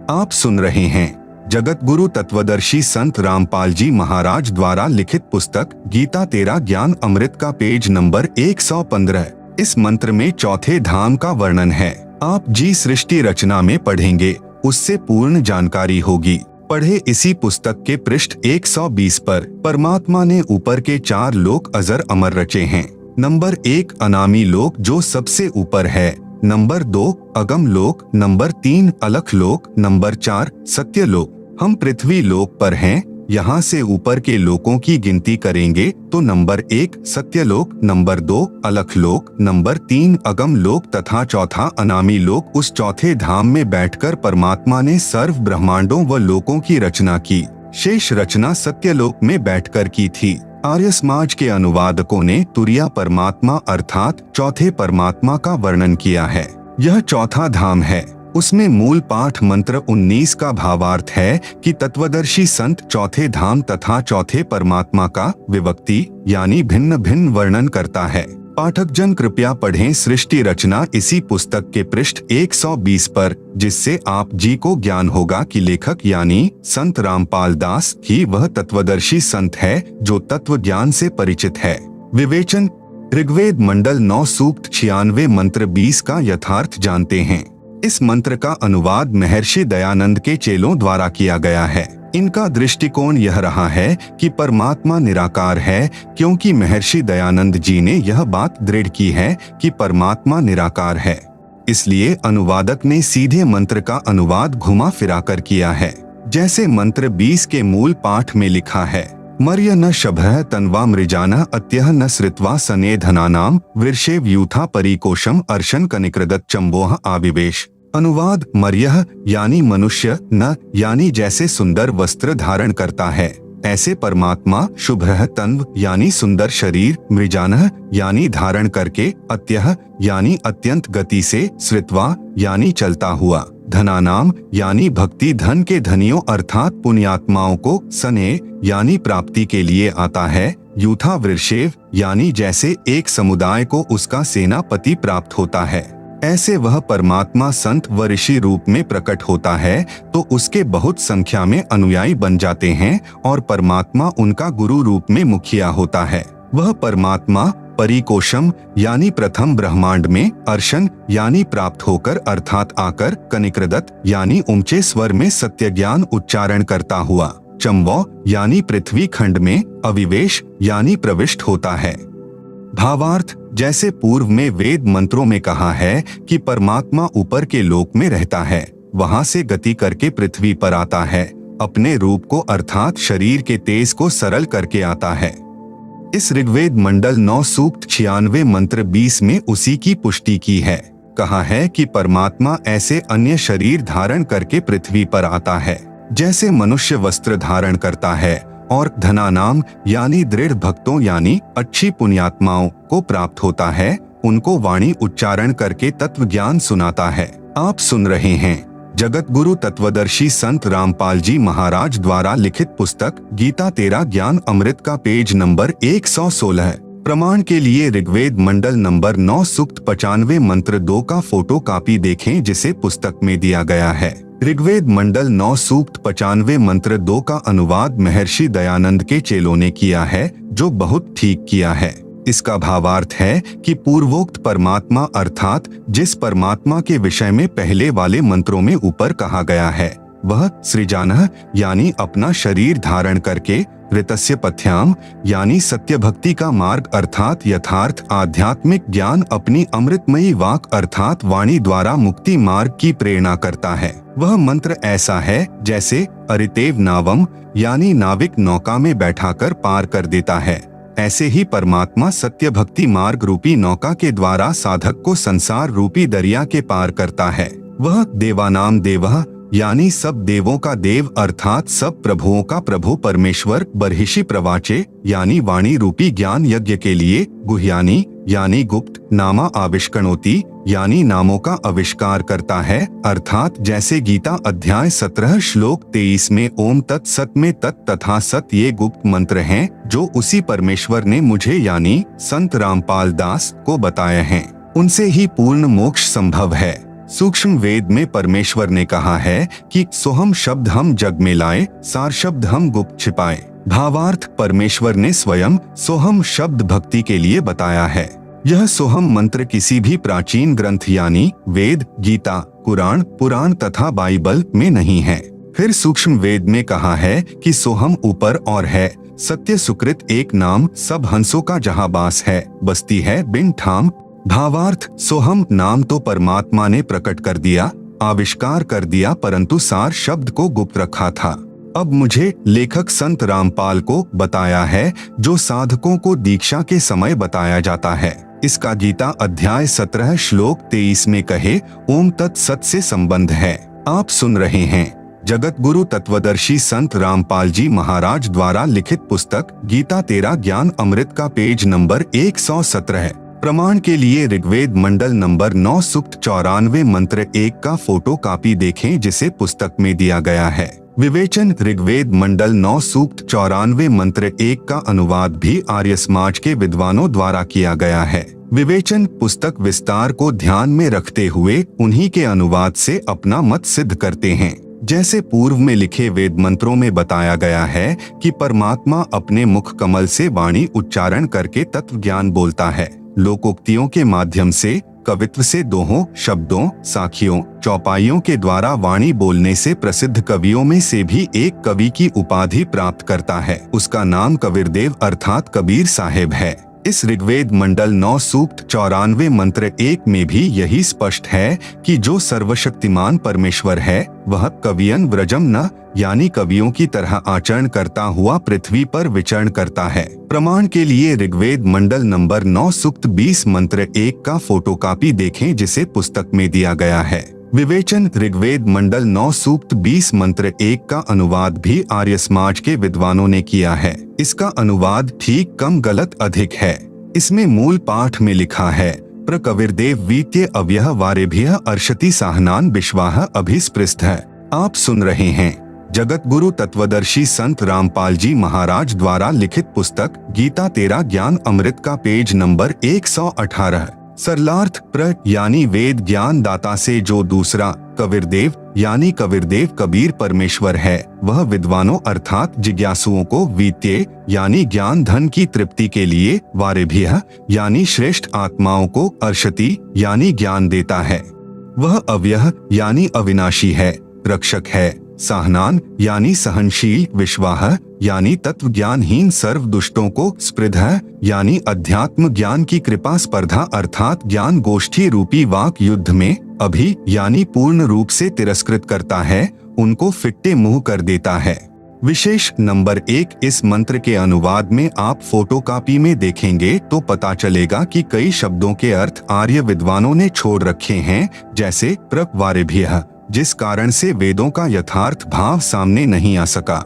आप सुन रहे हैं जगत गुरु तत्वदर्शी संत रामपाल जी महाराज द्वारा लिखित पुस्तक गीता तेरा ज्ञान अमृत का पेज नंबर 115। इस मंत्र में चौथे धाम का वर्णन है। आप जी सृष्टि रचना में पढ़ेंगे, उससे पूर्ण जानकारी होगी। पढ़े इसी पुस्तक के पृष्ठ 120 पर परमात्मा ने ऊपर के 4 लोक अजर अमर रचे हैं। नंबर 1 अनामी लोक जो सबसे ऊपर है, नंबर 2 अगम लोक, नंबर 3 अलख लोक, नंबर 4 सत्य लोक। हम पृथ्वी लोक पर हैं। यहाँ से ऊपर के लोकों की गिनती करेंगे तो नंबर 1 सत्य लोक, नंबर 2 अलख लोक, नंबर 3 अगम लोक तथा चौथा अनामी लोक। उस चौथे धाम में बैठकर परमात्मा ने सर्व ब्रह्मांडों व लोकों की रचना की। शेष रचना सत्यलोक में बैठकर की थी। आर्य समाज के अनुवादकों ने तुरिया परमात्मा अर्थात चौथे परमात्मा का वर्णन किया है। यह चौथा धाम है। उसमें मूल पाठ मंत्र 19 का भावार्थ है कि तत्वदर्शी संत चौथे धाम तथा चौथे परमात्मा का विभक्ति यानी भिन्न भिन्न वर्णन करता है। पाठक जन कृपया पढ़ें सृष्टि रचना इसी पुस्तक के पृष्ठ 120 पर, जिससे आप जी को ज्ञान होगा कि लेखक यानी संत रामपाल दास ही वह तत्वदर्शी संत है जो तत्व ज्ञान से परिचित है। विवेचन ऋग्वेद मंडल 9 सूक्त 96 मंत्र 20 का यथार्थ जानते हैं। इस मंत्र का अनुवाद महर्षि दयानंद के चेलों द्वारा किया गया है। इनका दृष्टिकोण यह रहा है कि परमात्मा निराकार है, क्योंकि महर्षि दयानंद जी ने यह बात दृढ़ की है कि परमात्मा निराकार है। इसलिए अनुवादक ने सीधे मंत्र का अनुवाद घुमा फिराकर किया है। जैसे मंत्र 20 के मूल पाठ में लिखा है, मर्य न शभः तन्वा मृजानः अत्यः न श्रित्वा सने धनानाम वृषेव यूथा परिकोशम अर्शन कनिकृदत चंबोह आविवेश। अनुवाद मर्यः यानी मनुष्य, न यानी जैसे सुंदर वस्त्र धारण करता है ऐसे परमात्मा, शुभ्रः तन्व यानी सुंदर शरीर, मृजानः यानी धारण करके, अत्यः यानी अत्यंत गति से, श्रित्वा यानी चलता हुआ, धनानाम यानी भक्ति धन के धनियों अर्थात पुण्यात्माओं को, सने यानी प्राप्ति के लिए आता है, यूथा वृषेव यानी जैसे एक समुदाय को उसका सेनापति प्राप्त होता है, ऐसे वह परमात्मा संत व ऋषि रूप में प्रकट होता है तो उसके बहुत संख्या में अनुयायी बन जाते हैं और परमात्मा उनका गुरु रूप में मुखिया होता है। वह परमात्मा परिकोशम यानी प्रथम ब्रह्मांड में, अर्शन यानी प्राप्त होकर अर्थात आकर, कनिकृदत यानी ऊंचे स्वर में सत्य ज्ञान उच्चारण करता हुआ, चंबो यानी पृथ्वी खंड में, अविवेश यानी प्रविष्ट होता है। भावार्थ जैसे पूर्व में वेद मंत्रों में कहा है कि परमात्मा ऊपर के लोक में रहता है, वहां से गति करके पृथ्वी पर आता है, अपने रूप को अर्थात शरीर के तेज को सरल करके आता है। इस ऋग्वेद मंडल 9 सूक्त 96 मंत्र 20 में उसी की पुष्टि की है। कहा है कि परमात्मा ऐसे अन्य शरीर धारण करके पृथ्वी पर आता है जैसे मनुष्य वस्त्र धारण करता है और धनानाम यानी दृढ़ भक्तों यानी अच्छी पुण्यात्माओं को प्राप्त होता है, उनको वाणी उच्चारण करके तत्व ज्ञान सुनाता है। आप सुन रहे हैं जगत गुरु तत्वदर्शी संत रामपाल जी महाराज द्वारा लिखित पुस्तक गीता तेरा ज्ञान अमृत का पेज नंबर 116। प्रमाण के लिए ऋग्वेद मंडल नंबर 9 सूक्त 95 मंत्र 2 का फोटो कॉपी देखें जिसे पुस्तक में दिया गया है। ऋग्वेद मंडल 9 सूक्त 95 मंत्र 2 का अनुवाद महर्षि दयानंद के चेलों ने किया है, जो बहुत ठीक किया है। इसका भावार्थ है कि पूर्वोक्त परमात्मा अर्थात जिस परमात्मा के विषय में पहले वाले मंत्रों में ऊपर कहा गया है, वह सृजानः यानी अपना शरीर धारण करके, ऋतस्य पथ्याम यानी सत्य भक्ति का मार्ग अर्थात यथार्थ आध्यात्मिक ज्ञान अपनी अमृतमयी वाक अर्थात वाणी द्वारा मुक्ति मार्ग की प्रेरणा करता है। वह मंत्र ऐसा है जैसे अरितेव नावम यानी नाविक नौका में बैठाकर पार कर देता है, ऐसे ही परमात्मा सत्य भक्ति मार्ग रूपी नौका के द्वारा साधक को संसार रूपी दरिया के पार करता है। वह देवानाम देवः यानी सब देवों का देव अर्थात सब प्रभुओं का प्रभु परमेश्वर, बर्हिषि प्रवाचे यानी वाणी रूपी ज्ञान यज्ञ के लिए, गुह्यानी यानी गुप्त, नामा आविष्कणोति यानी नामों का आविष्कार करता है अर्थात जैसे गीता अध्याय 17 श्लोक 23 में ओम तत् सत में तत् तथा सत ये गुप्त मंत्र हैं जो उसी परमेश्वर ने मुझे यानी संत रामपाल दास को बताए हैं। उनसे ही पूर्ण मोक्ष संभव है। सूक्ष्म वेद में परमेश्वर ने कहा है कि सोहम शब्द हम जग में लाए, सार शब्द हम गुप्त छिपाए। भावार्थ, परमेश्वर ने स्वयं सोहम शब्द भक्ति के लिए बताया है। यह सोहम मंत्र किसी भी प्राचीन ग्रंथ यानी वेद, गीता, कुरान, पुराण तथा बाइबल में नहीं है। फिर सूक्ष्म वेद में कहा है कि सोहम ऊपर और है, सत्य सुकृत एक नाम, सब हंसों का जहां बास है, बस्ती है बिन ठाम। भावार्थ, सोहम नाम तो परमात्मा ने प्रकट कर दिया, आविष्कार कर दिया, परंतु सार शब्द को गुप्त रखा था। अब मुझे लेखक संत रामपाल को बताया है, जो साधकों को दीक्षा के समय बताया जाता है। इसका गीता अध्याय 17 श्लोक 23 में कहे ओम तत्सत से संबंध है। आप सुन रहे हैं जगत गुरु तत्वदर्शी संत रामपाल जी महाराज द्वारा लिखित पुस्तक गीता तेरा ज्ञान अमृत का पेज नंबर 117। प्रमाण के लिए ऋग्वेद मंडल नंबर 9 सूक्त 94 मंत्र 1 का फोटो कॉपी देखें, जिसे पुस्तक में दिया गया है। विवेचन, ऋग्वेद मंडल 9 सूक्त 94 मंत्र 1 का अनुवाद भी आर्य समाज के विद्वानों द्वारा किया गया है। विवेचन पुस्तक विस्तार को ध्यान में रखते हुए उन्हीं के अनुवाद से अपना मत सिद्ध करते हैं। जैसे पूर्व में लिखे वेद मंत्रों में बताया गया है कि परमात्मा अपने मुख कमल से वाणी उच्चारण करके तत्व ज्ञान बोलता है। लोकोक्तियों के माध्यम से, कवित्व से, दोहों, शब्दों, साखियों, चौपाइयों के द्वारा वाणी बोलने से प्रसिद्ध कवियों में से भी एक कवि की उपाधि प्राप्त करता है। उसका नाम कबीरदेव अर्थात कबीर साहेब है। इस ऋग्वेद मंडल 9 सूक्त 94 मंत्र 1 में भी यही स्पष्ट है कि जो सर्वशक्तिमान परमेश्वर है वह कवियन व्रजम न यानी कवियों की तरह आचरण करता हुआ पृथ्वी पर विचरण करता है। प्रमाण के लिए ऋग्वेद मंडल नंबर 9 सूक्त 20 मंत्र 1 का फोटोकॉपी देखें, जिसे पुस्तक में दिया गया है। विवेचन, ऋग्वेद मंडल 9 सूक्त 20 मंत्र 1 का अनुवाद भी आर्य समाज के विद्वानों ने किया है। इसका अनुवाद ठीक कम गलत अधिक है। इसमें मूल पाठ में लिखा है प्रकविर्देव वीत्य अव्यह वारेभ्यः अर्षति साहनान विश्वाह अभिस्पृष्ट है। आप सुन रहे हैं जगत गुरु तत्वदर्शी संत रामपाल जी महाराज द्वारा लिखित पुस्तक गीता तेरा ज्ञान अमृत का पेज नंबर 118। सरलार्थ, प्र यानी वेद ज्ञान दाता से जो दूसरा कबीरदेव यानी कबीरदेव कबीर परमेश्वर है, वह विद्वानों अर्थात जिज्ञासुओं को वीत्य यानी ज्ञान धन की तृप्ति के लिए, वारेभ्यः यानी श्रेष्ठ आत्माओं को, अर्षति यानी ज्ञान देता है। वह अव्यय यानी अविनाशी है, रक्षक है, साहनान यानी सहनशील, विश्वाह यानी तत्व ज्ञानहीन सर्व दुष्टों को, स्पृधः यानी अध्यात्म ज्ञान की कृपा स्पर्धा अर्थात ज्ञान गोष्ठी रूपी वाक युद्ध में, अभि यानी पूर्ण रूप से तिरस्कृत करता है, उनको फिट्टे मुंह कर देता है। विशेष नंबर 1 इस मंत्र के अनुवाद में आप फोटोकॉपी में देखेंगे तो पता चलेगा कि कई शब्दों के अर्थ आर्य विद्वानों ने छोड़ रखे हैं, जैसे प्रक वारेभ्यः, जिस कारण से वेदों का यथार्थ भाव सामने नहीं आ सका।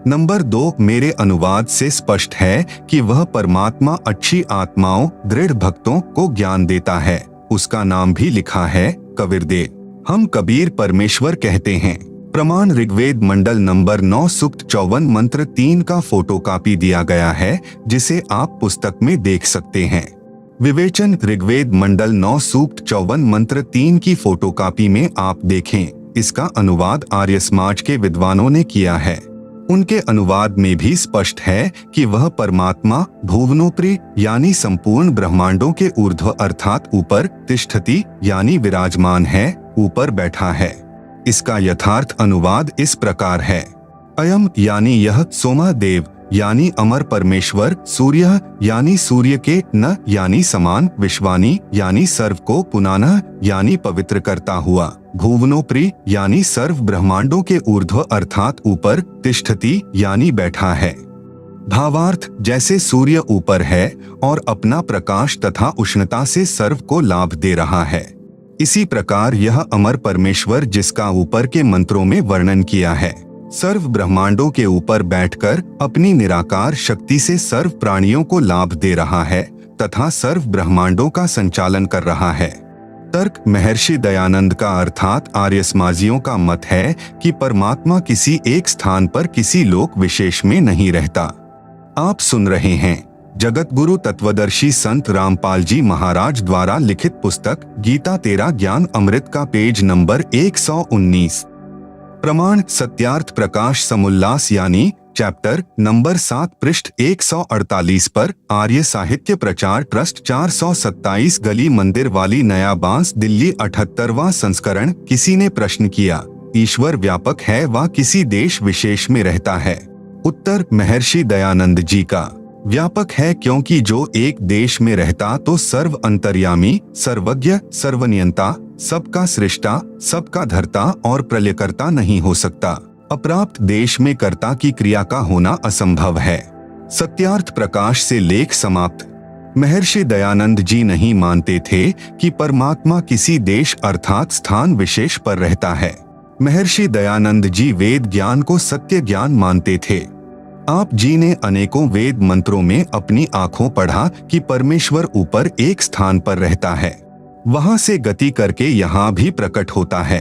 नंबर 2 मेरे अनुवाद से स्पष्ट है कि वह परमात्मा अच्छी आत्माओं, दृढ़ भक्तों को ज्ञान देता है। उसका नाम भी लिखा है कबीरदेव। हम कबीर परमेश्वर कहते हैं। प्रमाण ऋग्वेद मंडल नंबर 9 सूक्त 54 मंत्र 3 का फोटोकॉपी दिया गया है, जिसे आप पुस्तक में देख सकते हैं। विवेचन, ऋग्वेद मंडल 9 सूक्त 54 मंत्र 3 की फोटोकॉपी में आप देखें। इसका अनुवाद आर्य समाज के विद्वानों ने किया है। उनके अनुवाद में भी स्पष्ट है कि वह परमात्मा भुवनोपरि यानी संपूर्ण ब्रह्मांडों के ऊर्ध्व अर्थात ऊपर, तिष्ठति यानी विराजमान है, ऊपर बैठा है। इसका यथार्थ अनुवाद इस प्रकार है। अयम यानी यह, सोमा देव यानी अमर परमेश्वर, सूर्य यानी सूर्य के, न यानी समान, विश्वानी यानी सर्व को, पुनानः यानी पवित्र करता हुआ, भुवनोपरि यानी सर्व ब्रह्मांडों के ऊर्ध्व अर्थात ऊपर, तिष्ठति यानी बैठा है। भावार्थ, जैसे सूर्य ऊपर है और अपना प्रकाश तथा उष्णता से सर्व को लाभ दे रहा है, इसी प्रकार यह अमर परमेश्वर जिसका ऊपर के मंत्रों में वर्णन किया है, सर्व ब्रह्मांडों के ऊपर बैठकर अपनी निराकार शक्ति से सर्व प्राणियों को लाभ दे रहा है तथा सर्व ब्रह्मांडों का संचालन कर रहा है। तर्क, महर्षि दयानंद का अर्थात आर्य समाजियों का मत है कि परमात्मा किसी एक स्थान पर किसी लोक विशेष में नहीं रहता। आप सुन रहे हैं जगतगुरु तत्वदर्शी संत रामपाल जी महाराज द्वारा लिखित पुस्तक गीता तेरा ज्ञान अमृत का पेज नंबर 119। प्रमाण सत्यार्थ प्रकाश समुल्लास यानी चैप्टर नंबर 7 पृष्ठ 148 पर आर्य साहित्य प्रचार ट्रस्ट 427 गली मंदिर वाली नया बांस दिल्ली 78वां संस्करण। किसी ने प्रश्न किया, ईश्वर व्यापक है व किसी देश विशेष में रहता है? उत्तर महर्षि दयानंद जी का, व्यापक है क्योंकि जो एक देश में रहता तो सर्व अंतर्यामी, सर्वज्ञ, सर्वनियंता, सबका सृष्टा, सबका धर्ता और प्रलयकर्ता नहीं हो सकता। अप्राप्त देश में कर्ता की क्रिया का होना असंभव है। सत्यार्थ प्रकाश से लेख समाप्त। महर्षि दयानंद जी नहीं मानते थे कि परमात्मा किसी देश अर्थात स्थान विशेष पर रहता है। महर्षि दयानंद जी वेद ज्ञान को सत्य ज्ञान मानते थे। आप जी ने अनेकों वेद मंत्रों में अपनी आंखों पढ़ा कि परमेश्वर ऊपर एक स्थान पर रहता है, वहां से गति करके यहाँ भी प्रकट होता है।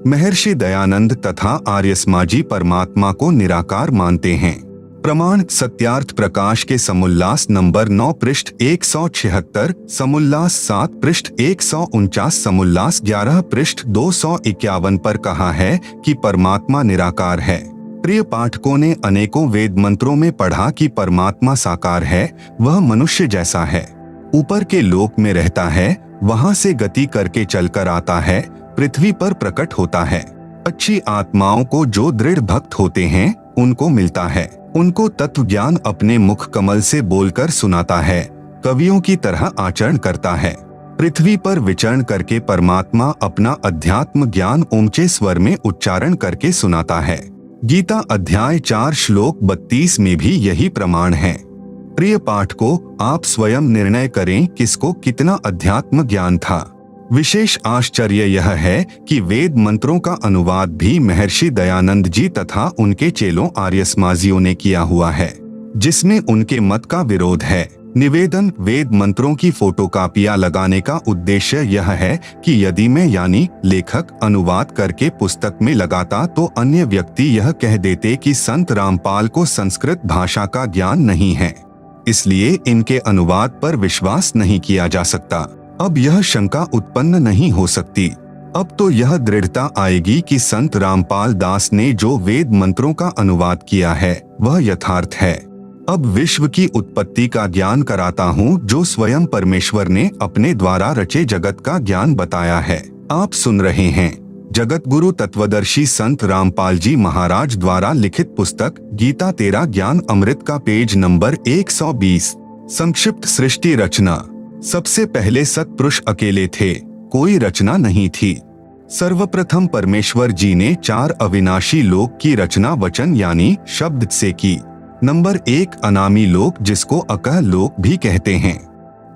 महर्षि दयानंद तथा आर्यसमाजी परमात्मा को निराकार मानते हैं। प्रमाण सत्यार्थ प्रकाश के समुल्लास नंबर 9 पृष्ठ 176, समुल्लास 7 पृष्ठ 149, समुल्लास 11 पृष्ठ 251 पर कहा है कि परमात्मा निराकार है। प्रिय पाठकों ने अनेकों वेद मंत्रों में पढ़ा कि परमात्मा साकार है, वह मनुष्य जैसा है, ऊपर के लोक में रहता है, वहां से गति करके चलकर आता है, पृथ्वी पर प्रकट होता है। अच्छी आत्माओं को जो दृढ़ भक्त होते हैं उनको मिलता है, उनको तत्व ज्ञान अपने मुख कमल से बोलकर सुनाता है, कवियों की तरह आचरण करता है। पृथ्वी पर विचरण करके परमात्मा अपना अध्यात्म ज्ञान ऊंचे स्वर में उच्चारण करके सुनाता है। गीता अध्याय 4 श्लोक 32 में भी यही प्रमाण है। प्रिय पाठकों, आप स्वयं निर्णय करें किसको कितना अध्यात्म ज्ञान था। विशेष आश्चर्य यह है कि वेद मंत्रों का अनुवाद भी महर्षि दयानंद जी तथा उनके चेलों आर्यसमाजियों ने किया हुआ है, जिसमें उनके मत का विरोध है। निवेदन, वेद मंत्रों की फोटोकॉपियां लगाने का उद्देश्य यह है कि यदि मैं यानी लेखक अनुवाद करके पुस्तक में लगाता तो अन्य व्यक्ति यह कह देते कि संत रामपाल को संस्कृत भाषा का ज्ञान नहीं है, इसलिए इनके अनुवाद पर विश्वास नहीं किया जा सकता। अब यह शंका उत्पन्न नहीं हो सकती। अब तो यह दृढ़ता आएगी कि संत रामपाल दास ने जो वेद मंत्रों का अनुवाद किया है वह यथार्थ है। अब विश्व की उत्पत्ति का ज्ञान कराता हूँ जो स्वयं परमेश्वर ने अपने द्वारा रचे जगत का ज्ञान बताया है। आप सुन रहे हैं जगतगुरु तत्वदर्शी संत रामपाल जी महाराज द्वारा लिखित पुस्तक गीता तेरा ज्ञान अमृत का पेज नंबर 120। संक्षिप्त सृष्टि रचना। सबसे पहले सत्पुरुष अकेले थे, कोई रचना नहीं थी। सर्वप्रथम परमेश्वर जी ने 4 अविनाशी लोक की रचना वचन यानी शब्द से की। नंबर 1 अनामी लोक जिसको अकह लोक भी कहते हैं।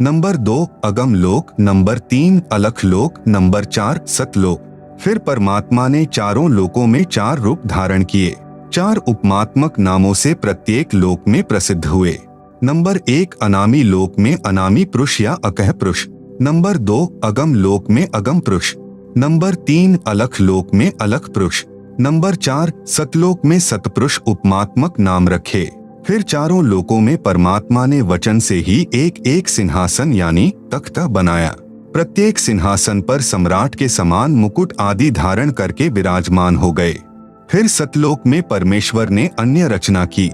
नंबर 2 अगम लोक, नंबर 3 अलख लोक, नंबर 4 सतलोक। फिर परमात्मा ने चारों लोकों में 4 रूप धारण किए, 4 उपमात्मक नामों से प्रत्येक लोक में प्रसिद्ध हुए। नंबर 1 अनामी लोक में अनामी पुरुष या अकह पुरुष, नंबर 2 अगम लोक में अगम पुरुष, नंबर 3 अलख लोक में अलख पुरुष, नंबर 4 सतलोक में सतपुरुष उपमात्मक नाम रखे। फिर चारों लोकों में परमात्मा ने वचन से ही एक एक सिंहासन यानी तख्ता बनाया। प्रत्येक सिंहासन पर सम्राट के समान मुकुट आदि धारण करके विराजमान हो गए। फिर सतलोक में परमेश्वर ने अन्य रचना की।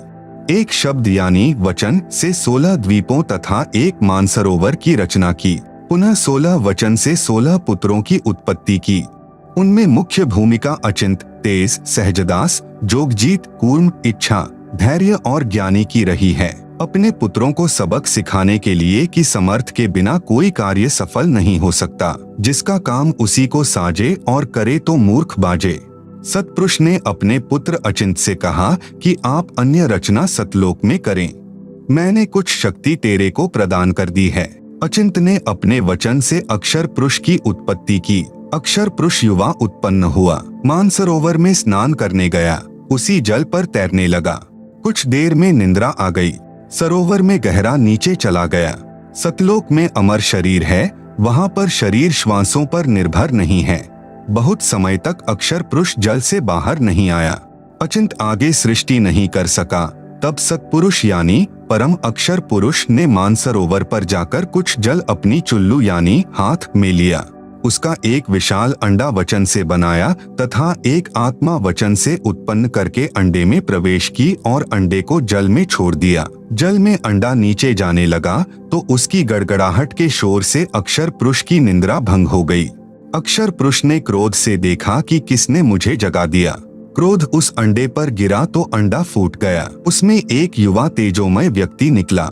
एक शब्द यानी वचन से 16 द्वीपों तथा एक मानसरोवर की रचना की। पुनः 16 वचन से 16 पुत्रों की उत्पत्ति की। उनमें मुख्य भूमिका अचिंत, तेज, सहजदास, जोगजीत, कूर्म, इच्छा, धैर्य और ज्ञानी की रही है। अपने पुत्रों को सबक सिखाने के लिए कि समर्थ के बिना कोई कार्य सफल नहीं हो सकता, जिसका काम उसी को साजे और करे तो मूर्ख बाजे। सतपुरुष ने अपने पुत्र अचिंत से कहा कि आप अन्य रचना सतलोक में करें, मैंने कुछ शक्ति तेरे को प्रदान कर दी है। अचिंत ने अपने वचन से अक्षर पुरुष की उत्पत्ति की। अक्षर पुरुष युवा उत्पन्न हुआ, मानसरोवर में स्नान करने गया, उसी जल पर तैरने लगा। कुछ देर में निंद्रा आ गई, सरोवर में गहरा नीचे चला गया। सतलोक में अमर शरीर है, वहां पर शरीर श्वासों पर निर्भर नहीं है। बहुत समय तक अक्षर पुरुष जल से बाहर नहीं आया। अचिंत आगे सृष्टि नहीं कर सका, तब सत्पुरुष यानी परम अक्षर पुरुष ने मानसरोवर पर जाकर कुछ जल अपनी चुल्लू यानी हाथ में लिया। उसका एक विशाल अंडा वचन से बनाया तथा एक आत्मा वचन से उत्पन्न करके अंडे में प्रवेश की और अंडे को जल में छोड़ दिया। जल में अंडा नीचे जाने लगा तो उसकी गड़गड़ाहट के शोर से अक्षर पुरुष की निंद्रा भंग हो गई। अक्षर पुरुष ने क्रोध से देखा कि किसने मुझे जगा दिया। क्रोध उस अंडे पर गिरा तो अंडा फूट गया। उसमें एक युवा तेजोमय व्यक्ति निकला।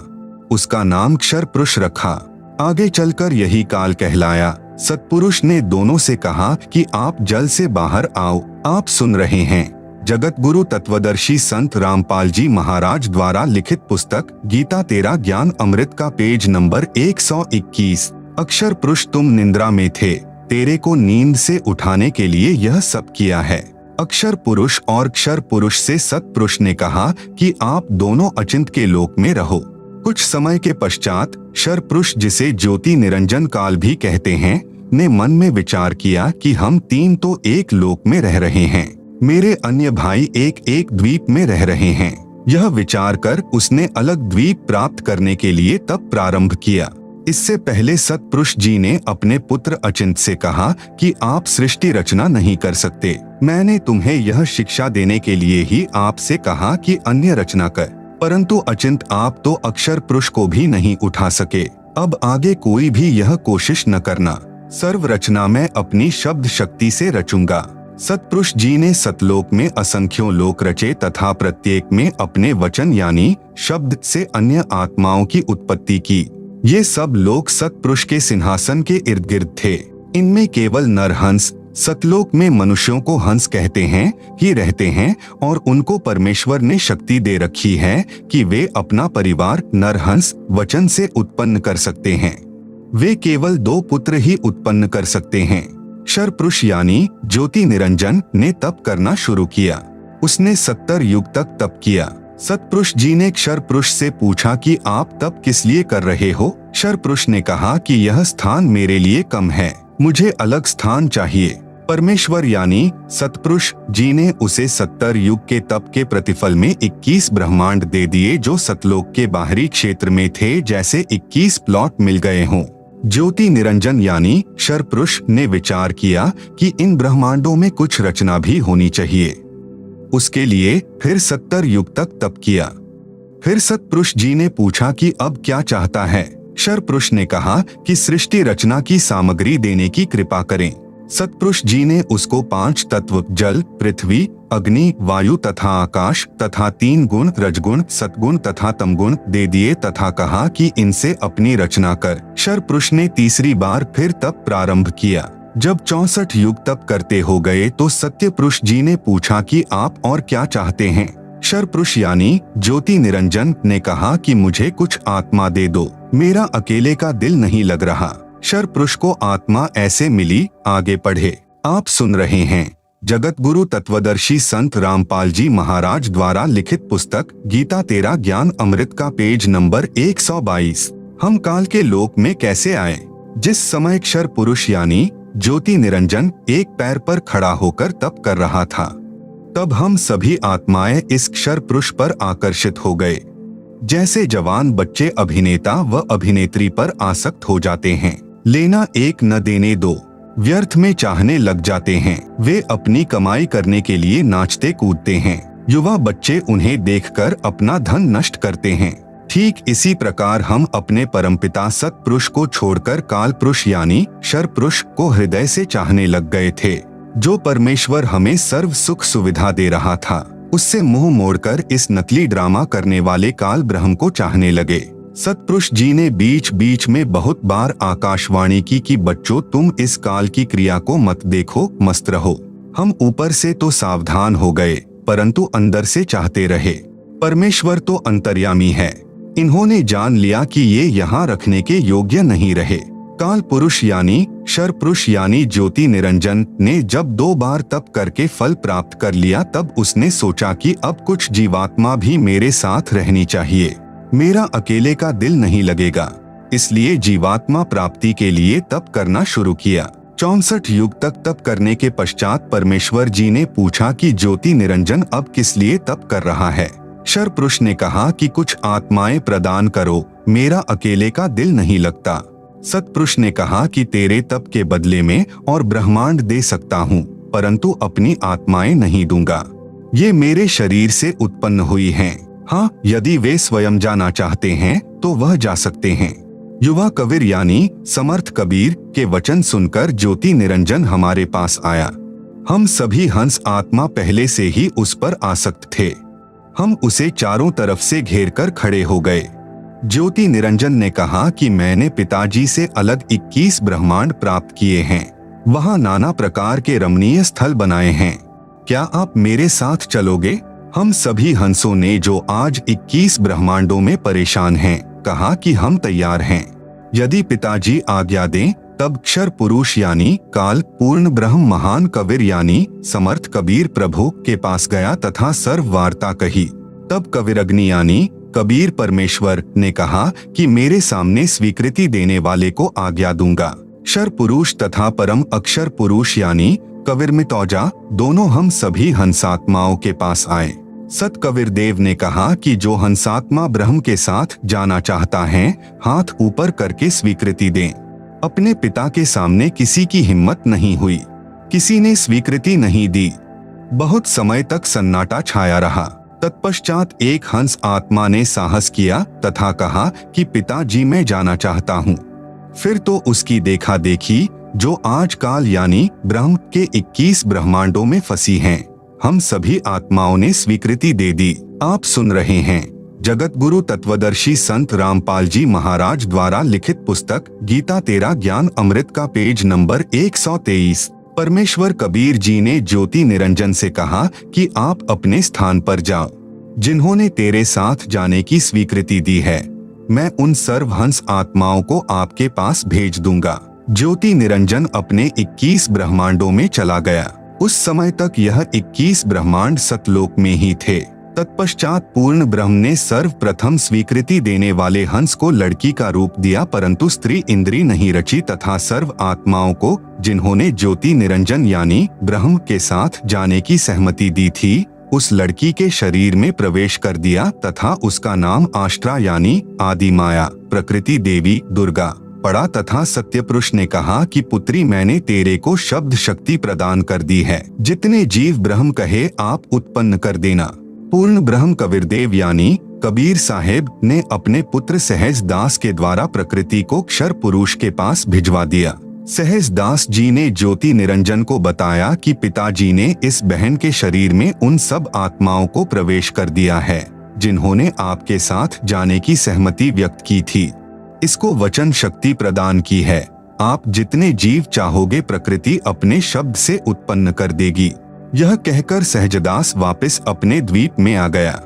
उसका नाम क्षर पुरुष रखा। आगे चलकर यही काल कहलाया। सत्पुरुष ने दोनों से कहा कि आप जल से बाहर आओ। आप सुन रहे हैं जगत गुरु तत्वदर्शी संत रामपाल जी महाराज द्वारा लिखित पुस्तक गीता तेरा ज्ञान अमृत का पेज नंबर 121। अक्षर पुरुष तुम निंद्रा में थे, तेरे को नींद से उठाने के लिए यह सब किया है। अक्षर पुरुष और क्षर पुरुष से सत्पुरुष ने कहा कि आप दोनों अचिंत के लोक में रहो। कुछ समय के पश्चात क्षर पुरुष, जिसे ज्योति निरंजन काल भी कहते हैं, ने मन में विचार किया कि हम तीन तो एक लोक में रह रहे हैं, मेरे अन्य भाई एक एक द्वीप में रह रहे हैं। यह विचार कर उसने अलग द्वीप प्राप्त करने के लिए तप प्रारंभ किया। इससे पहले सत्पुरुष जी ने अपने पुत्र अचिंत से कहा कि आप सृष्टि रचना नहीं कर सकते। मैंने तुम्हें यह शिक्षा देने के लिए ही आपसे कहा कि अन्य रचना कर, परंतु अचिंत आप तो अक्षर पुरुष को भी नहीं उठा सके। अब आगे कोई भी यह कोशिश न करना। सर्व रचना मैं अपनी शब्द शक्ति से रचूंगा। सत्पुरुष जी ने सतलोक में असंख्यों लोक रचे तथा प्रत्येक में अपने वचन यानी शब्द से अन्य आत्माओं की उत्पत्ति की। ये सब लोक सत्पुरुष के सिंहासन के इर्द गिर्द थे। इनमें केवल नरहंस, सतलोक में मनुष्यों को हंस कहते हैं, ही रहते हैं और उनको परमेश्वर ने शक्ति दे रखी है कि वे अपना परिवार नरहंस वचन से उत्पन्न कर सकते हैं। वे केवल 2 पुत्र ही उत्पन्न कर सकते हैं। क्षर पुरुष यानी ज्योति निरंजन ने तप करना शुरू किया। उसने 70 युग तक तप किया। सत्पुरुष जी ने क्षर पुरुष से पूछा कि आप तप किस लिए कर रहे हो? क्षर पुरुष ने कहा कि यह स्थान मेरे लिए कम है, मुझे अलग स्थान चाहिए। परमेश्वर यानी सत्पुरुष जी ने उसे 70 युग के तप के प्रतिफल में 21 ब्रह्मांड दे दिए जो सतलोक के बाहरी क्षेत्र में थे, जैसे 21 प्लॉट मिल गए हों। ज्योति निरंजन यानी क्षर पुरुष ने विचार किया कि इन ब्रह्मांडों में कुछ रचना भी होनी चाहिए। उसके लिए फिर 70 युग तक तप किया। फिर सत्पुरुष जी ने पूछा कि अब क्या चाहता है? क्षर पुरुष ने कहा कि सृष्टि रचना की सामग्री देने की कृपा करें। सत्पुरुष जी ने उसको 5 तत्व जल, पृथ्वी, अग्नि, वायु तथा आकाश तथा 3 गुण रजगुण, सतगुण तथा तमगुण दे दिए तथा कहा कि इनसे अपनी रचना कर। क्षर पुरुष ने तीसरी बार फिर तप प्रारंभ किया। जब 64 युग तप करते हो गए तो सत्य पुरुष जी ने पूछा कि आप और क्या चाहते हैं? क्षर पुरुष यानी ज्योति निरंजन ने कहा कि मुझे कुछ आत्मा दे दो, मेरा अकेले का दिल नहीं लग रहा। क्षर पुरुष को आत्मा ऐसे मिली। आगे पढ़े। आप सुन रहे हैं जगत गुरु तत्वदर्शी संत रामपाल जी महाराज द्वारा लिखित पुस्तक गीता तेरा ज्ञान अमृत का पेज नंबर 122। हम काल के लोक में कैसे आए? जिस समय क्षर पुरुष यानी ज्योति निरंजन एक पैर पर खड़ा होकर तप कर रहा था, तब हम सभी आत्माएं इस क्षर पुरुष पर आकर्षित हो गए। जैसे जवान बच्चे अभिनेता व अभिनेत्री पर आसक्त हो जाते हैं, लेना एक न देने दो, व्यर्थ में चाहने लग जाते हैं। वे अपनी कमाई करने के लिए नाचते कूदते हैं। युवा बच्चे उन्हें देखकर अपना धन नष्ट करते हैं। ठीक इसी प्रकार हम अपने परमपिता सत्पुरुष को छोड़कर काल पुरुष यानी क्षर पुरुष को हृदय से चाहने लग गए थे। जो परमेश्वर हमें सर्व सुख सुविधा दे रहा था, उससे मुंह मोड़कर इस नकली ड्रामा करने वाले काल ब्रह्म को चाहने लगे। सत्पुरुष जी ने बीच बीच में बहुत बार आकाशवाणी की कि बच्चों तुम इस काल की क्रिया को मत देखो, मस्त रहो। हम ऊपर से तो सावधान हो गए, परंतु अंदर से चाहते रहे। परमेश्वर तो अंतर्यामी है। इन्होंने जान लिया कि ये यहाँ रखने के योग्य नहीं रहे। काल पुरुष यानी क्षर पुरुष यानी ज्योति निरंजन ने जब 2 बार तप करके फल प्राप्त कर लिया, तब उसने सोचा कि अब कुछ जीवात्मा भी मेरे साथ रहनी चाहिए, मेरा अकेले का दिल नहीं लगेगा। इसलिए जीवात्मा प्राप्ति के लिए तप करना शुरू किया। 64 युग तक तप करने के पश्चात परमेश्वर जी ने पूछा कि ज्योति निरंजन अब किस लिए तप कर रहा है? क्षरपुरुष ने कहा कि कुछ आत्माएं प्रदान करो, मेरा अकेले का दिल नहीं लगता। सतपुरुष ने कहा कि तेरे तप के बदले में और ब्रह्मांड दे सकता हूँ, परंतु अपनी आत्माएं नहीं दूंगा। ये मेरे शरीर से उत्पन्न हुई हैं। हाँ, यदि वे स्वयं जाना चाहते हैं तो वह जा सकते हैं। युवा कबीर यानी समर्थ कबीर के वचन सुनकर ज्योति निरंजन हमारे पास आया। हम सभी हंस आत्मा पहले से ही उस पर आसक्त थे। हम उसे चारों तरफ से घेरकर खड़े हो गए। ज्योति निरंजन ने कहा कि मैंने पिताजी से अलग 21 ब्रह्मांड प्राप्त किए हैं। वहाँ नाना प्रकार के रमणीय स्थल बनाए हैं। क्या आप मेरे साथ चलोगे? हम सभी हंसों ने, जो आज 21 ब्रह्मांडों में परेशान हैं, कहा कि हम तैयार हैं। यदि पिताजी आज्ञा दें तब क्षर पुरुष यानी काल पूर्ण ब्रह्म महान कबीर यानी समर्थ कबीर प्रभु के पास गया तथा सर्व वार्ता कही। तब कबीरग्नि यानी कबीर परमेश्वर ने कहा कि मेरे सामने स्वीकृति देने वाले को आज्ञा दूंगा। क्षर पुरुष तथा परम अक्षर पुरुष यानी कबीर मितौजा दोनों हम सभी हंसात्माओं के पास आए। सत कबीर देव ने कहा कि जो हंसात्मा ब्रह्म के साथ जाना चाहता है, हाथ ऊपर करके स्वीकृति दें। अपने पिता के सामने किसी की हिम्मत नहीं हुई, किसी ने स्वीकृति नहीं दी। बहुत समय तक सन्नाटा छाया रहा। तत्पश्चात एक हंस आत्मा ने साहस किया तथा कहा कि पिताजी मैं जाना चाहता हूँ। फिर तो उसकी देखा देखी, जो आज काल यानी ब्रह्म के 21 ब्रह्मांडों में फंसी हैं, हम सभी आत्माओं ने स्वीकृति दे दी। आप सुन रहे हैं जगत गुरु तत्वदर्शी संत रामपाल जी महाराज द्वारा लिखित पुस्तक गीता तेरा ज्ञान अमृत का पेज नंबर 123। परमेश्वर कबीर जी ने ज्योति निरंजन से कहा कि आप अपने स्थान पर जाओ। जिन्होंने तेरे साथ जाने की स्वीकृति दी है, मैं उन सर्व हंस आत्माओं को आपके पास भेज दूंगा। ज्योति निरंजन अपने 21 ब्रह्मांडों में चला गया। उस समय तक यह 21 ब्रह्मांड सतलोक में ही थे। तत्पश्चात पूर्ण ब्रह्म ने सर्वप्रथम स्वीकृति देने वाले हंस को लड़की का रूप दिया, परंतु स्त्री इंद्री नहीं रची तथा सर्व आत्माओं को, जिन्होंने ज्योति निरंजन यानी ब्रह्म के साथ जाने की सहमति दी थी, उस लड़की के शरीर में प्रवेश कर दिया तथा उसका नाम आष्ट्रा यानी आदि माया प्रकृति देवी दुर्गा पड़ा तथा सत्यपुरुष ने कहा कि पुत्री मैंने तेरे को शब्द शक्ति प्रदान कर दी है। जितने जीव ब्रह्म कहे आप उत्पन्न कर देना। पूर्ण ब्रह्म कबीर देव यानी कबीर साहेब ने अपने पुत्र सहज दास के द्वारा प्रकृति को क्षर पुरुष के पास भिजवा दिया। सहज दास जी ने ज्योति निरंजन को बताया कि पिताजी ने इस बहन के शरीर में उन सब आत्माओं को प्रवेश कर दिया है, जिन्होंने आपके साथ जाने की सहमति व्यक्त की थी। इसको वचन शक्ति प्रदान की है। आप जितने जीव चाहोगे प्रकृति अपने शब्द से उत्पन्न कर देगी। यह कहकर सहजदास वापस अपने द्वीप में आ गया।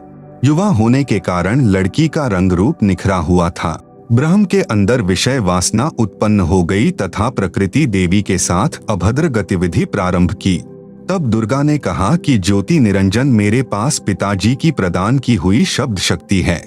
युवा होने के कारण लड़की का रंग रूप निखरा हुआ था। ब्रह्म के अंदर विषय वासना उत्पन्न हो गई तथा प्रकृति देवी के साथ अभद्र गतिविधि प्रारंभ की। तब दुर्गा ने कहा कि ज्योति निरंजन मेरे पास पिताजी की प्रदान की हुई शब्द शक्ति है।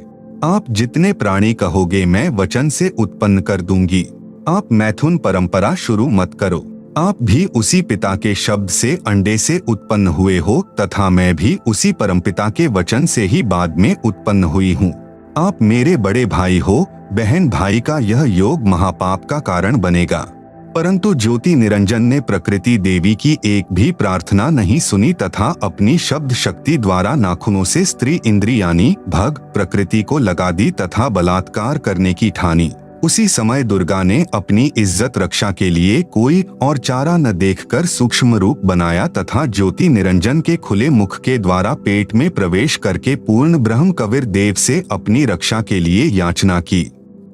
आप जितने प्राणी कहोगे मैं वचन से उत्पन्न कर दूंगी। आप मैथुन परंपरा शुरू मत करो। आप भी उसी पिता के शब्द से अंडे से उत्पन्न हुए हो तथा मैं भी उसी परमपिता के वचन से ही बाद में उत्पन्न हुई हूँ। आप मेरे बड़े भाई हो। बहन भाई का यह योग महापाप का कारण बनेगा। परंतु ज्योति निरंजन ने प्रकृति देवी की एक भी प्रार्थना नहीं सुनी तथा अपनी शब्द शक्ति द्वारा नाखूनों से स्त्री इंद्री यानी भग प्रकृति को लगा दी तथा बलात्कार करने की ठानी। उसी समय दुर्गा ने अपनी इज्जत रक्षा के लिए कोई और चारा न देखकर सूक्ष्म रूप बनाया तथा ज्योति निरंजन के खुले मुख के द्वारा पेट में प्रवेश करके पूर्ण ब्रह्म कबीर देव से अपनी रक्षा के लिए याचना की।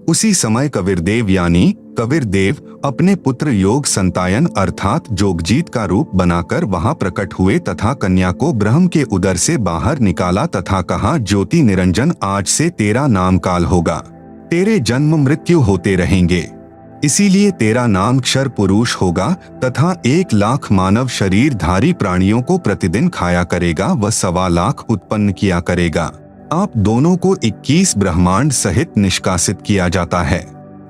उसी समय कबीर देव यानी कबीर देव अपने पुत्र योग संतायन अर्थात जोगजीत का रूप बनाकर वहां प्रकट हुए तथा कन्या को ब्रह्म के उदर से बाहर निकाला तथा कहा, ज्योति निरंजन आज से तेरा नाम काल होगा। तेरे जन्म मृत्यु होते रहेंगे, इसीलिए तेरा नाम क्षर पुरुष होगा तथा 1 लाख मानव शरीरधारी प्राणियों को प्रतिदिन खाया करेगा व 1.25 लाख उत्पन्न किया करेगा। आप दोनों को 21 ब्रह्मांड सहित निष्कासित किया जाता है।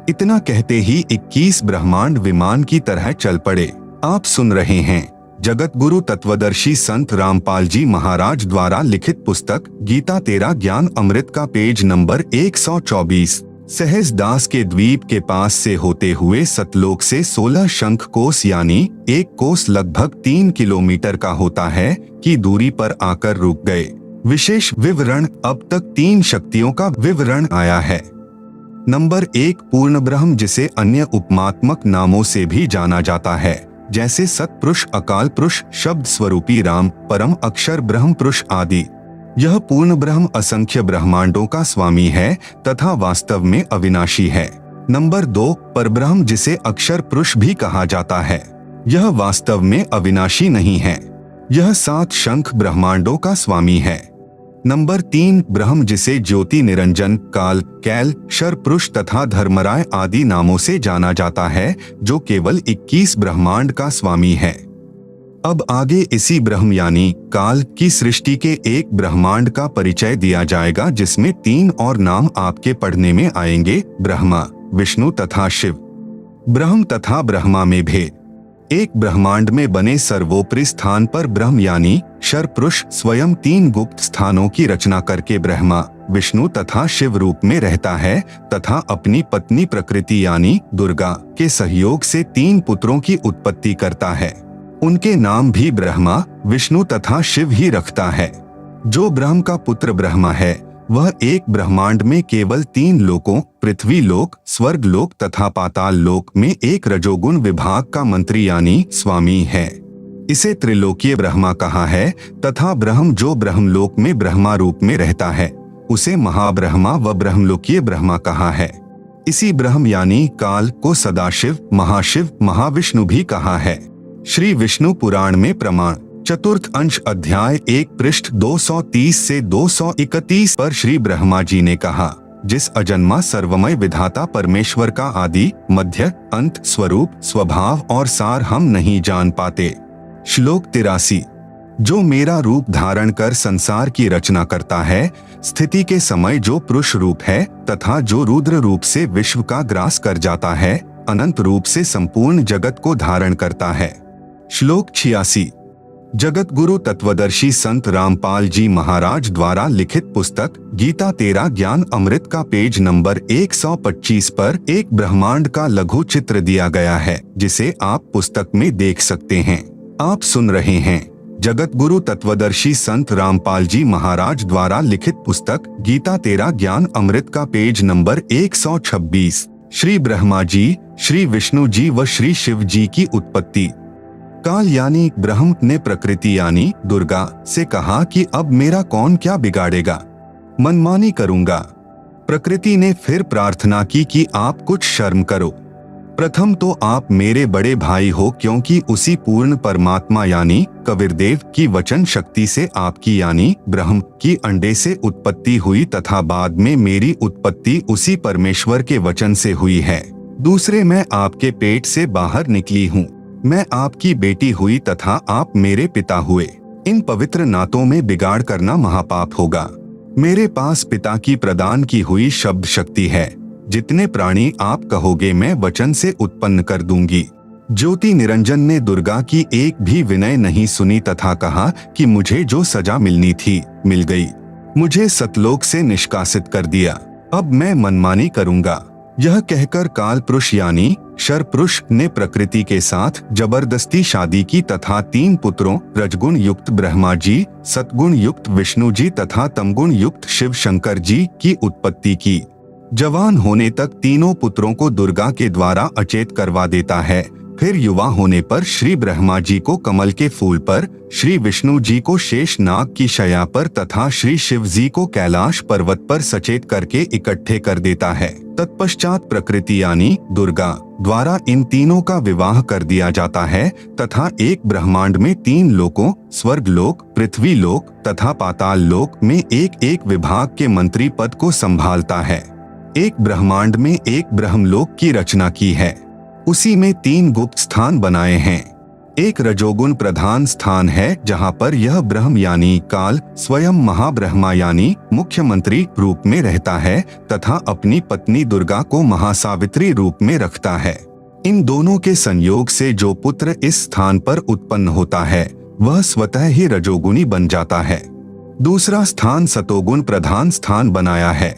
इतना कहते ही 21 ब्रह्मांड विमान की तरह चल पड़े। आप सुन रहे हैं जगत गुरु तत्वदर्शी संत रामपाल जी महाराज द्वारा लिखित पुस्तक गीता तेरा ज्ञान अमृत का पेज नंबर 124। सहज दास के द्वीप के पास से होते हुए सतलोक से 16 शंख कोस यानी एक कोस लगभग 3 किलोमीटर का होता है की दूरी पर आकर रुक गए। विशेष विवरण। अब तक 3 शक्तियों का विवरण आया है। नंबर 1 पूर्ण ब्रह्म, जिसे अन्य उपमात्मक नामों से भी जाना जाता है, जैसे सतपुरुष, अकाल पुरुष, शब्द स्वरूपी राम, परम अक्षर ब्रह्म पुरुष आदि। यह पूर्ण ब्रह्म असंख्य ब्रह्मांडों का स्वामी है तथा वास्तव में अविनाशी है। नंबर 2 परब्रह्म, जिसे अक्षर पुरुष भी कहा जाता है, यह वास्तव में अविनाशी नहीं है। यह 7 शंख ब्रह्मांडों का स्वामी है। नंबर 3 ब्रह्म, जिसे ज्योति निरंजन, काल, कैल, शर पुरुष तथा धर्मराय आदि नामों से जाना जाता है, जो केवल 21 ब्रह्मांड का स्वामी है। अब आगे इसी ब्रह्म यानी काल की सृष्टि के एक ब्रह्मांड का परिचय दिया जाएगा, जिसमें 3 और नाम आपके पढ़ने में आएंगे, ब्रह्मा, विष्णु तथा शिव। ब्रह्म तथा ब्रह्मा में भेद। एक ब्रह्मांड में बने सर्वोपरि स्थान पर ब्रह्म यानी शर पुरुष स्वयं 3 गुप्त स्थानों की रचना करके ब्रह्मा, विष्णु तथा शिव रूप में रहता है तथा अपनी पत्नी प्रकृति यानी दुर्गा के सहयोग से 3 पुत्रों की उत्पत्ति करता है। उनके नाम भी ब्रह्मा, विष्णु तथा शिव ही रखता है। जो ब्रह्म का पुत्र ब्रह्मा है, वह एक ब्रह्मांड में केवल 3 लोकों, पृथ्वी लोक, स्वर्ग लोक तथा पाताल लोक में एक रजोगुण विभाग का मंत्री यानी स्वामी है। इसे त्रिलोकीय ब्रह्मा कहा है तथा ब्रह्म जो ब्रह्मलोक में ब्रह्मा रूप में रहता है, उसे महाब्रह्मा व ब्रह्मलोकीय ब्रह्मा कहा है। इसी ब्रह्म यानी काल को सदाशिव, महाशिव, महाविष्णु भी कहा है। श्री विष्णु पुराण में प्रमाण चतुर्थ अंश अध्याय 1 पृष्ठ 230 से 231 पर श्री ब्रह्मा जी ने कहा, जिस अजन्मा सर्वमय विधाता परमेश्वर का आदि, मध्य, अंत, स्वरूप, स्वभाव और सार हम नहीं जान पाते। श्लोक 83। जो मेरा रूप धारण कर संसार की रचना करता है, स्थिति के समय जो पुरुष रूप है तथा जो रुद्र रूप से विश्व का ग्रास कर जाता है, अनंत रूप से संपूर्ण जगत को धारण करता है। श्लोक 86। जगत गुरु तत्वदर्शी संत रामपाल जी महाराज द्वारा लिखित पुस्तक गीता तेरा ज्ञान अमृत का पेज नंबर 125 पर एक ब्रह्मांड का लघु चित्र दिया गया है, जिसे आप पुस्तक में देख सकते हैं। आप सुन रहे हैं जगत गुरु तत्वदर्शी संत रामपाल जी महाराज द्वारा लिखित पुस्तक गीता तेरा ज्ञान अमृत का पेज नंबर 126। श्री ब्रह्मा जी, श्री विष्णु जी व श्री शिव जी की उत्पत्ति। काल यानी ब्रह्म ने प्रकृति यानी दुर्गा से कहा कि अब मेरा कौन क्या बिगाड़ेगा, मनमानी करूंगा। प्रकृति ने फिर प्रार्थना की कि आप कुछ शर्म करो। प्रथम तो आप मेरे बड़े भाई हो, क्योंकि उसी पूर्ण परमात्मा यानी कबीरदेव की वचन शक्ति से आपकी यानी ब्रह्म की अंडे से उत्पत्ति हुई तथा बाद में मेरी उत्पत्ति उसी परमेश्वर के वचन से हुई है। दूसरे, मैं आपके पेट से बाहर निकली हूँ। मैं आपकी बेटी हुई तथा आप मेरे पिता हुए। इन पवित्र नातों में बिगाड़ करना महापाप होगा। मेरे पास पिता की प्रदान की हुई शब्द शक्ति है। जितने प्राणी आप कहोगे मैं वचन से उत्पन्न कर दूंगी। ज्योति निरंजन ने दुर्गा की एक भी विनय नहीं सुनी तथा कहा कि मुझे जो सजा मिलनी थी मिल गई। मुझे सतलोक से निष्कासित कर दिया। अब मैं मनमानी करूंगा। यह कहकर काल पुरुष यानी शर पुरुष ने प्रकृति के साथ जबरदस्ती शादी की तथा 3 पुत्रों रजगुण युक्त ब्रह्मा जी, सतगुण युक्त विष्णु जी तथा तमगुण युक्त शिव शंकर जी की उत्पत्ति की। जवान होने तक तीनों पुत्रों को दुर्गा के द्वारा अचेत करवा देता है। फिर युवा होने पर श्री ब्रह्मा जी को कमल के फूल पर, श्री विष्णु जी को शेष नाग की शया पर तथा श्री शिव जी को कैलाश पर्वत पर सचेत करके इकट्ठे कर देता है। तत्पश्चात प्रकृति यानी दुर्गा द्वारा इन तीनों का विवाह कर दिया जाता है तथा एक ब्रह्मांड में 3 लोकों, स्वर्ग लोक, पृथ्वी लोक तथा पाताल लोक में एक एक विभाग के मंत्री पद को संभालता है। एक ब्रह्मांड में एक ब्रह्मलोक की रचना की है। उसी में 3 गुप्त स्थान बनाए हैं। एक रजोगुण प्रधान स्थान है, जहां पर यह ब्रह्म यानी काल स्वयं महाब्रह्मा यानी मुख्यमंत्री रूप में रहता है तथा अपनी पत्नी दुर्गा को महासावित्री रूप में रखता है। इन दोनों के संयोग से जो पुत्र इस स्थान पर उत्पन्न होता है वह स्वतः ही रजोगुणी बन जाता है। दूसरा स्थान सतोगुण प्रधान स्थान बनाया है।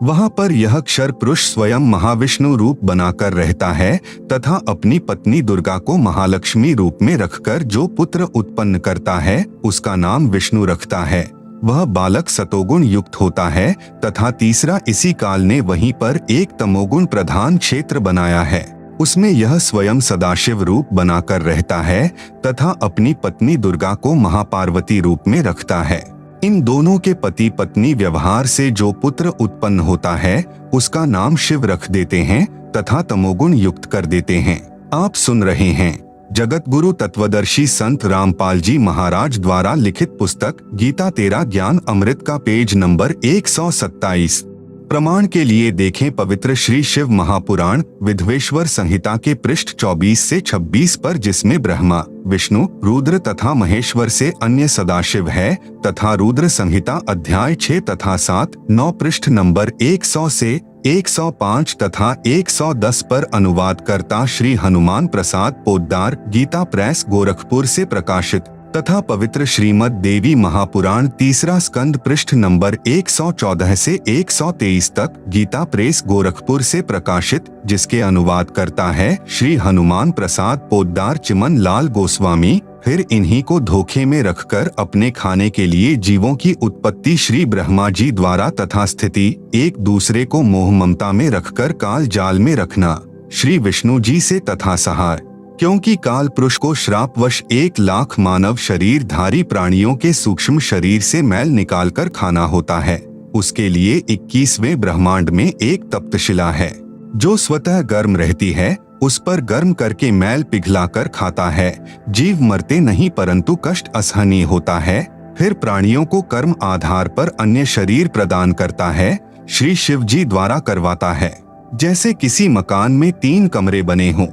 वहां पर यह क्षर पुरुष स्वयं महाविष्णु रूप बनाकर रहता है तथा अपनी पत्नी दुर्गा को महालक्ष्मी रूप में रखकर जो पुत्र उत्पन्न करता है उसका नाम विष्णु रखता है। वह बालक सतोगुण युक्त होता है तथा तीसरा इसी काल ने वहीं पर एक तमोगुण प्रधान क्षेत्र बनाया है। उसमें यह स्वयं सदाशिव रूप बनाकर रहता है तथा अपनी पत्नी दुर्गा को महापार्वती रूप में रखता है। इन दोनों के पति पत्नी व्यवहार से जो पुत्र उत्पन्न होता है उसका नाम शिव रख देते हैं तथा तमोगुण युक्त कर देते हैं। आप सुन रहे हैं जगत गुरु तत्वदर्शी संत रामपाल जी महाराज द्वारा लिखित पुस्तक गीता तेरा ज्ञान अमृत का पेज नंबर 127। प्रमाण के लिए देखें पवित्र श्री शिव महापुराण विधवेश्वर संहिता के पृष्ठ 24 से 26 पर, जिसमें ब्रह्मा विष्णु रुद्र तथा महेश्वर से अन्य सदाशिव है तथा रुद्र संहिता अध्याय 6 तथा 7, 9 पृष्ठ नंबर 100 से 105 तथा 110 पर अनुवाद करता श्री हनुमान प्रसाद पोद्दार, गीता प्रेस गोरखपुर से प्रकाशित तथा पवित्र श्रीमद् देवी महापुराण तीसरा स्कंद पृष्ठ नंबर 114 से 123 तक, गीता प्रेस गोरखपुर से प्रकाशित, जिसके अनुवाद करता है श्री हनुमान प्रसाद पोद्दार चिमन लाल गोस्वामी। फिर इन्हीं को धोखे में रखकर अपने खाने के लिए जीवों की उत्पत्ति श्री ब्रह्मा जी द्वारा तथा स्थिति एक दूसरे को मोह ममता में रखकर काल जाल में रखना श्री विष्णु जी से तथा सहाय, क्योंकि काल पुरुष को श्रापवश 1 लाख मानव शरीर धारी प्राणियों के सूक्ष्म शरीर से मैल निकालकर खाना होता है। उसके लिए 21वें ब्रह्मांड में एक तप्तशिला है जो स्वतः गर्म रहती है, उस पर गर्म करके मैल पिघलाकर खाता है। जीव मरते नहीं परंतु कष्ट असहनीय होता है। फिर प्राणियों को कर्म आधार पर अन्य शरीर प्रदान करता है, श्री शिव जी द्वारा करवाता है। जैसे किसी मकान में 3 कमरे बने हों,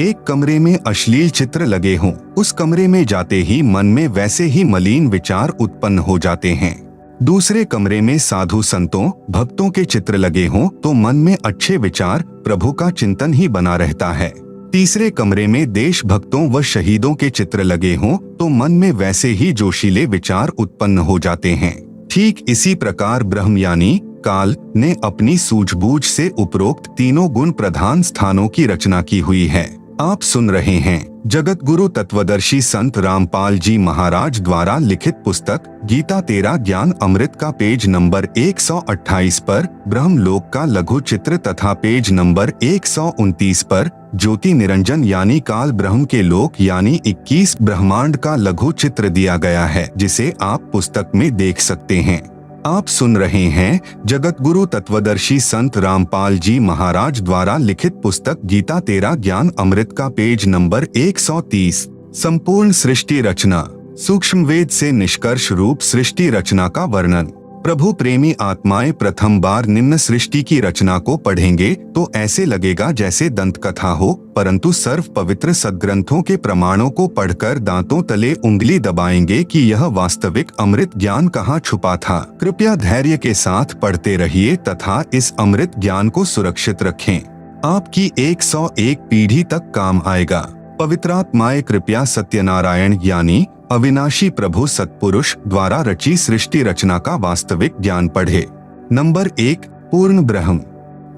एक कमरे में अश्लील चित्र लगे हों, उस कमरे में जाते ही मन में वैसे ही मलिन विचार उत्पन्न हो जाते हैं। दूसरे कमरे में साधु संतों भक्तों के चित्र लगे हों तो मन में अच्छे विचार प्रभु का चिंतन ही बना रहता है। तीसरे कमरे में देश भक्तों व शहीदों के चित्र लगे हों तो मन में वैसे ही जोशीले विचार उत्पन्न हो जाते हैं। ठीक इसी प्रकार ब्रह्म यानी काल ने अपनी सूझबूझ से उपरोक्त तीनों गुण प्रधान स्थानों की रचना की हुई है। आप सुन रहे हैं जगत गुरु तत्वदर्शी संत रामपाल जी महाराज द्वारा लिखित पुस्तक गीता तेरा ज्ञान अमृत का पेज नंबर 128 पर ब्रह्मलोक का लघु चित्र तथा पेज नंबर 129 पर ज्योति निरंजन यानी काल ब्रह्म के लोक यानी 21 ब्रह्मांड का लघु चित्र दिया गया है, जिसे आप पुस्तक में देख सकते हैं। आप सुन रहे हैं जगत गुरु तत्वदर्शी संत रामपाल जी महाराज द्वारा लिखित पुस्तक गीता तेरा ज्ञान अमृत का पेज नंबर 130। संपूर्ण सृष्टि रचना सूक्ष्म वेद से निष्कर्ष रूप सृष्टि रचना का वर्णन। प्रभु प्रेमी आत्माएं प्रथम बार निम्न सृष्टि की रचना को पढ़ेंगे तो ऐसे लगेगा जैसे दंत कथा हो, परंतु सर्व पवित्र सद्ग्रंथों के प्रमाणों को पढ़कर दांतों तले उंगली दबाएंगे कि यह वास्तविक अमृत ज्ञान कहाँ छुपा था। कृपया धैर्य के साथ पढ़ते रहिए तथा इस अमृत ज्ञान को सुरक्षित रखें, आपकी 101 पीढ़ी तक काम आएगा। पवित्रात्माएं कृपया सत्यनारायण यानी अविनाशी प्रभु सत्पुरुष द्वारा रची सृष्टि रचना का वास्तविक ज्ञान पढ़े। नंबर 1 पूर्ण ब्रह्म।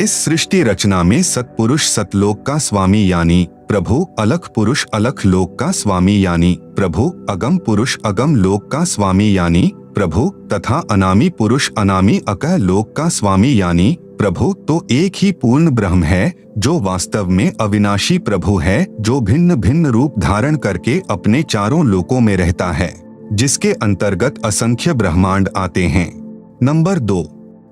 इस सृष्टि रचना में सत्पुरुष सतलोक का स्वामी यानी प्रभु, अलख पुरुष अलख लोक का स्वामी यानी प्रभु, अगम पुरुष अगम लोक का स्वामी यानी प्रभु तथा अनामी पुरुष अनामी अकह लोक का स्वामी यानी प्रभु तो एक ही पूर्ण ब्रह्म है जो वास्तव में अविनाशी प्रभु है, जो भिन्न भिन्न रूप धारण करके अपने चारों लोकों में रहता है, जिसके अंतर्गत असंख्य ब्रह्मांड आते हैं। नंबर 2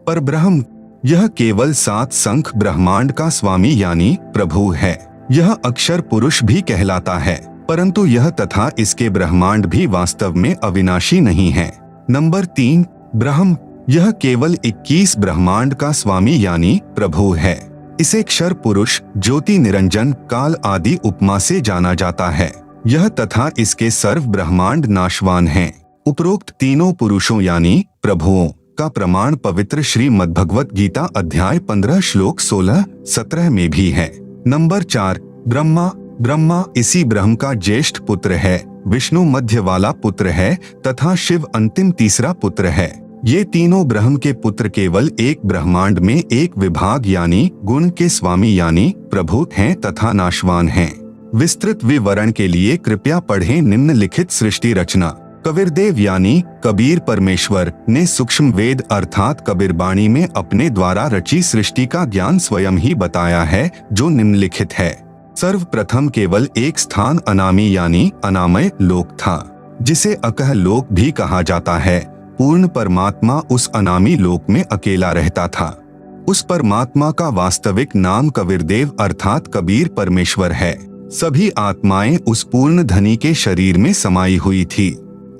परब्रह्म। यह केवल 7 संख ब्रह्मांड का स्वामी यानी प्रभु है। यह अक्षर पुरुष भी कहलाता है, परंतु यह तथा इसके ब्रह्मांड भी वास्तव में अविनाशी नहीं है। नंबर 3 ब्रह्म। यह केवल 21 ब्रह्मांड का स्वामी यानी प्रभु है। इसे क्षर पुरुष, ज्योति निरंजन, काल आदि उपमा से जाना जाता है। यह तथा इसके सर्व ब्रह्मांड नाशवान हैं। उपरोक्त तीनों पुरुषों यानी प्रभुओं का प्रमाण पवित्र श्रीमद्भगवत गीता अध्याय 15 श्लोक 16-17 में भी है। नंबर 4 ब्रह्मा इसी ब्रह्म का ज्येष्ठ पुत्र है, विष्णु मध्य वाला पुत्र है तथा शिव अंतिम तीसरा पुत्र है। ये तीनों ब्रह्म के पुत्र केवल एक ब्रह्मांड में एक विभाग यानी गुण के स्वामी यानी प्रभु हैं तथा नाशवान हैं। विस्तृत विवरण के लिए कृपया पढ़ें निम्नलिखित सृष्टि रचना। कबीरदेव यानी कबीर परमेश्वर ने सूक्ष्म वेद अर्थात कबीरबाणी में अपने द्वारा रची सृष्टि का ज्ञान स्वयं ही बताया है, जो निम्नलिखित है। सर्वप्रथम केवल एक स्थान अनामी यानी अनामय लोक था, जिसे अकह लोक भी कहा जाता है। पूर्ण परमात्मा उस अनामी लोक में अकेला रहता था। उस परमात्मा का वास्तविक नाम कबीरदेव अर्थात कबीर परमेश्वर है। सभी आत्माएं उस पूर्ण धनी के शरीर में समाई हुई थी।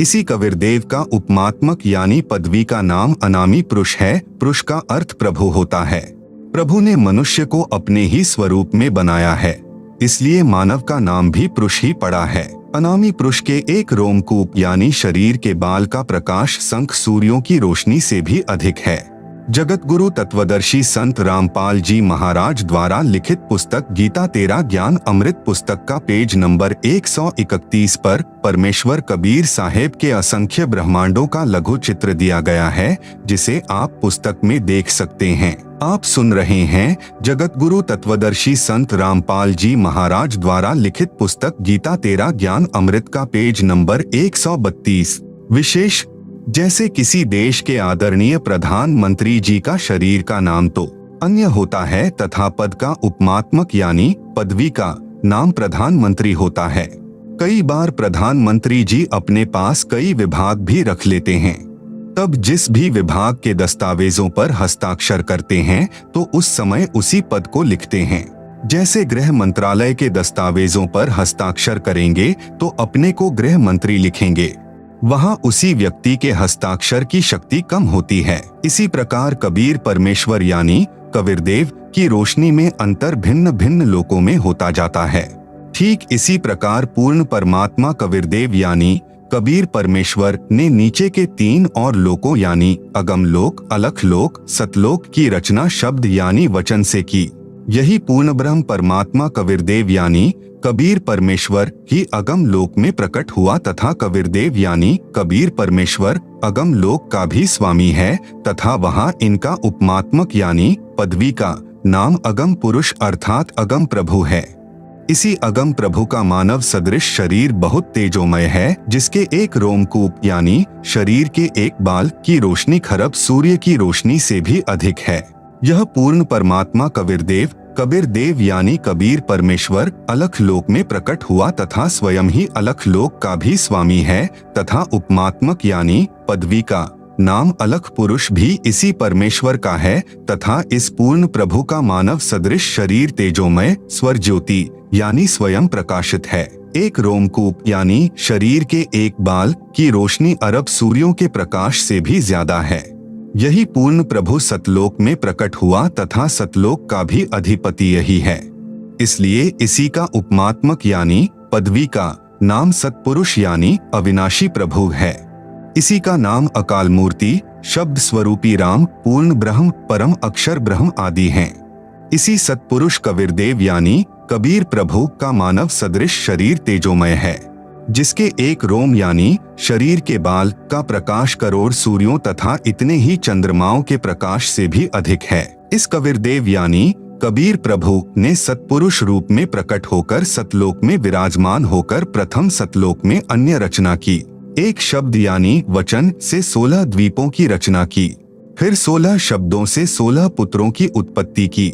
इसी कबीरदेव का उपमात्मक यानी पदवी का नाम अनामी पुरुष है। पुरुष का अर्थ प्रभु होता है। प्रभु ने मनुष्य को अपने ही स्वरूप में बनाया है, इसलिए मानव का नाम भी पुरुष ही पड़ा है। अनामी पुरुष के एक रोमकूप यानी शरीर के बाल का प्रकाश शंख सूर्यों की रोशनी से भी अधिक है। जगत गुरु तत्वदर्शी संत रामपाल जी महाराज द्वारा लिखित पुस्तक गीता तेरा ज्ञान अमृत पुस्तक का पेज नंबर 131 पर परमेश्वर कबीर साहेब के असंख्य ब्रह्मांडों का लघु चित्र दिया गया है, जिसे आप पुस्तक में देख सकते हैं। आप सुन रहे हैं जगत गुरु तत्वदर्शी संत रामपाल जी महाराज द्वारा लिखित पुस्तक गीता तेरा ज्ञान अमृत का पेज नंबर 132। विशेष जैसे किसी देश के आदरणीय प्रधानमंत्री जी का शरीर का नाम तो अन्य होता है तथा पद का उपमात्मक यानी पदवी का नाम प्रधानमंत्री होता है। कई बार प्रधानमंत्री जी अपने पास कई विभाग भी रख लेते हैं। तब जिस भी विभाग के दस्तावेजों पर हस्ताक्षर करते हैं तो उस समय उसी पद को लिखते हैं। जैसे गृह मंत्रालय के दस्तावेजों पर हस्ताक्षर करेंगे तो अपने को गृह मंत्री लिखेंगे, वहां उसी व्यक्ति के हस्ताक्षर की शक्ति कम होती है। इसी प्रकार कबीर परमेश्वर यानी कबीरदेव की रोशनी में अंतर भिन्न भिन्न लोकों में होता जाता है। ठीक इसी प्रकार पूर्ण परमात्मा कबीरदेव यानी कबीर परमेश्वर ने नीचे के 3 और लोकों यानी अगम लोक, अलख लोक, सतलोक की रचना शब्द यानी वचन से की। यही पूर्ण ब्रह्म परमात्मा कबीरदेव यानी कबीर परमेश्वर ही अगम लोक में प्रकट हुआ तथा कबीरदेव यानी कबीर परमेश्वर अगम लोक का भी स्वामी है तथा वहां इनका उपमात्मक यानी पदवी का नाम अगम पुरुष अर्थात अगम प्रभु है। इसी अगम प्रभु का मानव सदृश शरीर बहुत तेजोमय है, जिसके एक रोमकूप यानी शरीर के एक बाल की रोशनी खरब सूर्य की रोशनी से भी अधिक है। यह पूर्ण परमात्मा कबीरदेव यानी कबीर परमेश्वर अलख लोक में प्रकट हुआ तथा स्वयं ही अलख लोक का भी स्वामी है तथा उपमात्मक यानी पदवी का नाम अलख पुरुष भी इसी परमेश्वर का है तथा इस पूर्ण प्रभु का मानव सदृश शरीर तेजोमय स्वर ज्योति यानी स्वयं प्रकाशित है। एक रोमकूप यानी शरीर के एक बाल की रोशनी अरब सूर्यों के प्रकाश से भी ज्यादा है। यही पूर्ण प्रभु सतलोक में प्रकट हुआ तथा सतलोक का भी अधिपति यही है, इसलिए इसी का उपमात्मक यानी पदवी का नाम सतपुरुष यानी अविनाशी प्रभु है। इसी का नाम अकाल मूर्ति, शब्द स्वरूपी राम, पूर्ण ब्रह्म, परम अक्षर ब्रह्म आदि हैं। इसी सतपुरुष कबीरदेव यानी कबीर प्रभु का मानव सदृश शरीर तेजोमय है, जिसके एक रोम यानी शरीर के बाल का प्रकाश करोड़ सूर्यों तथा इतने ही चंद्रमाओं के प्रकाश से भी अधिक है। इस कबीरदेव यानी कबीर प्रभु ने सतपुरुष रूप में प्रकट होकर सतलोक में विराजमान होकर प्रथम सतलोक में अन्य रचना की। एक शब्द यानी वचन से 16 द्वीपों की रचना की, फिर 16 शब्दों से 16 पुत्रों की उत्पत्ति की।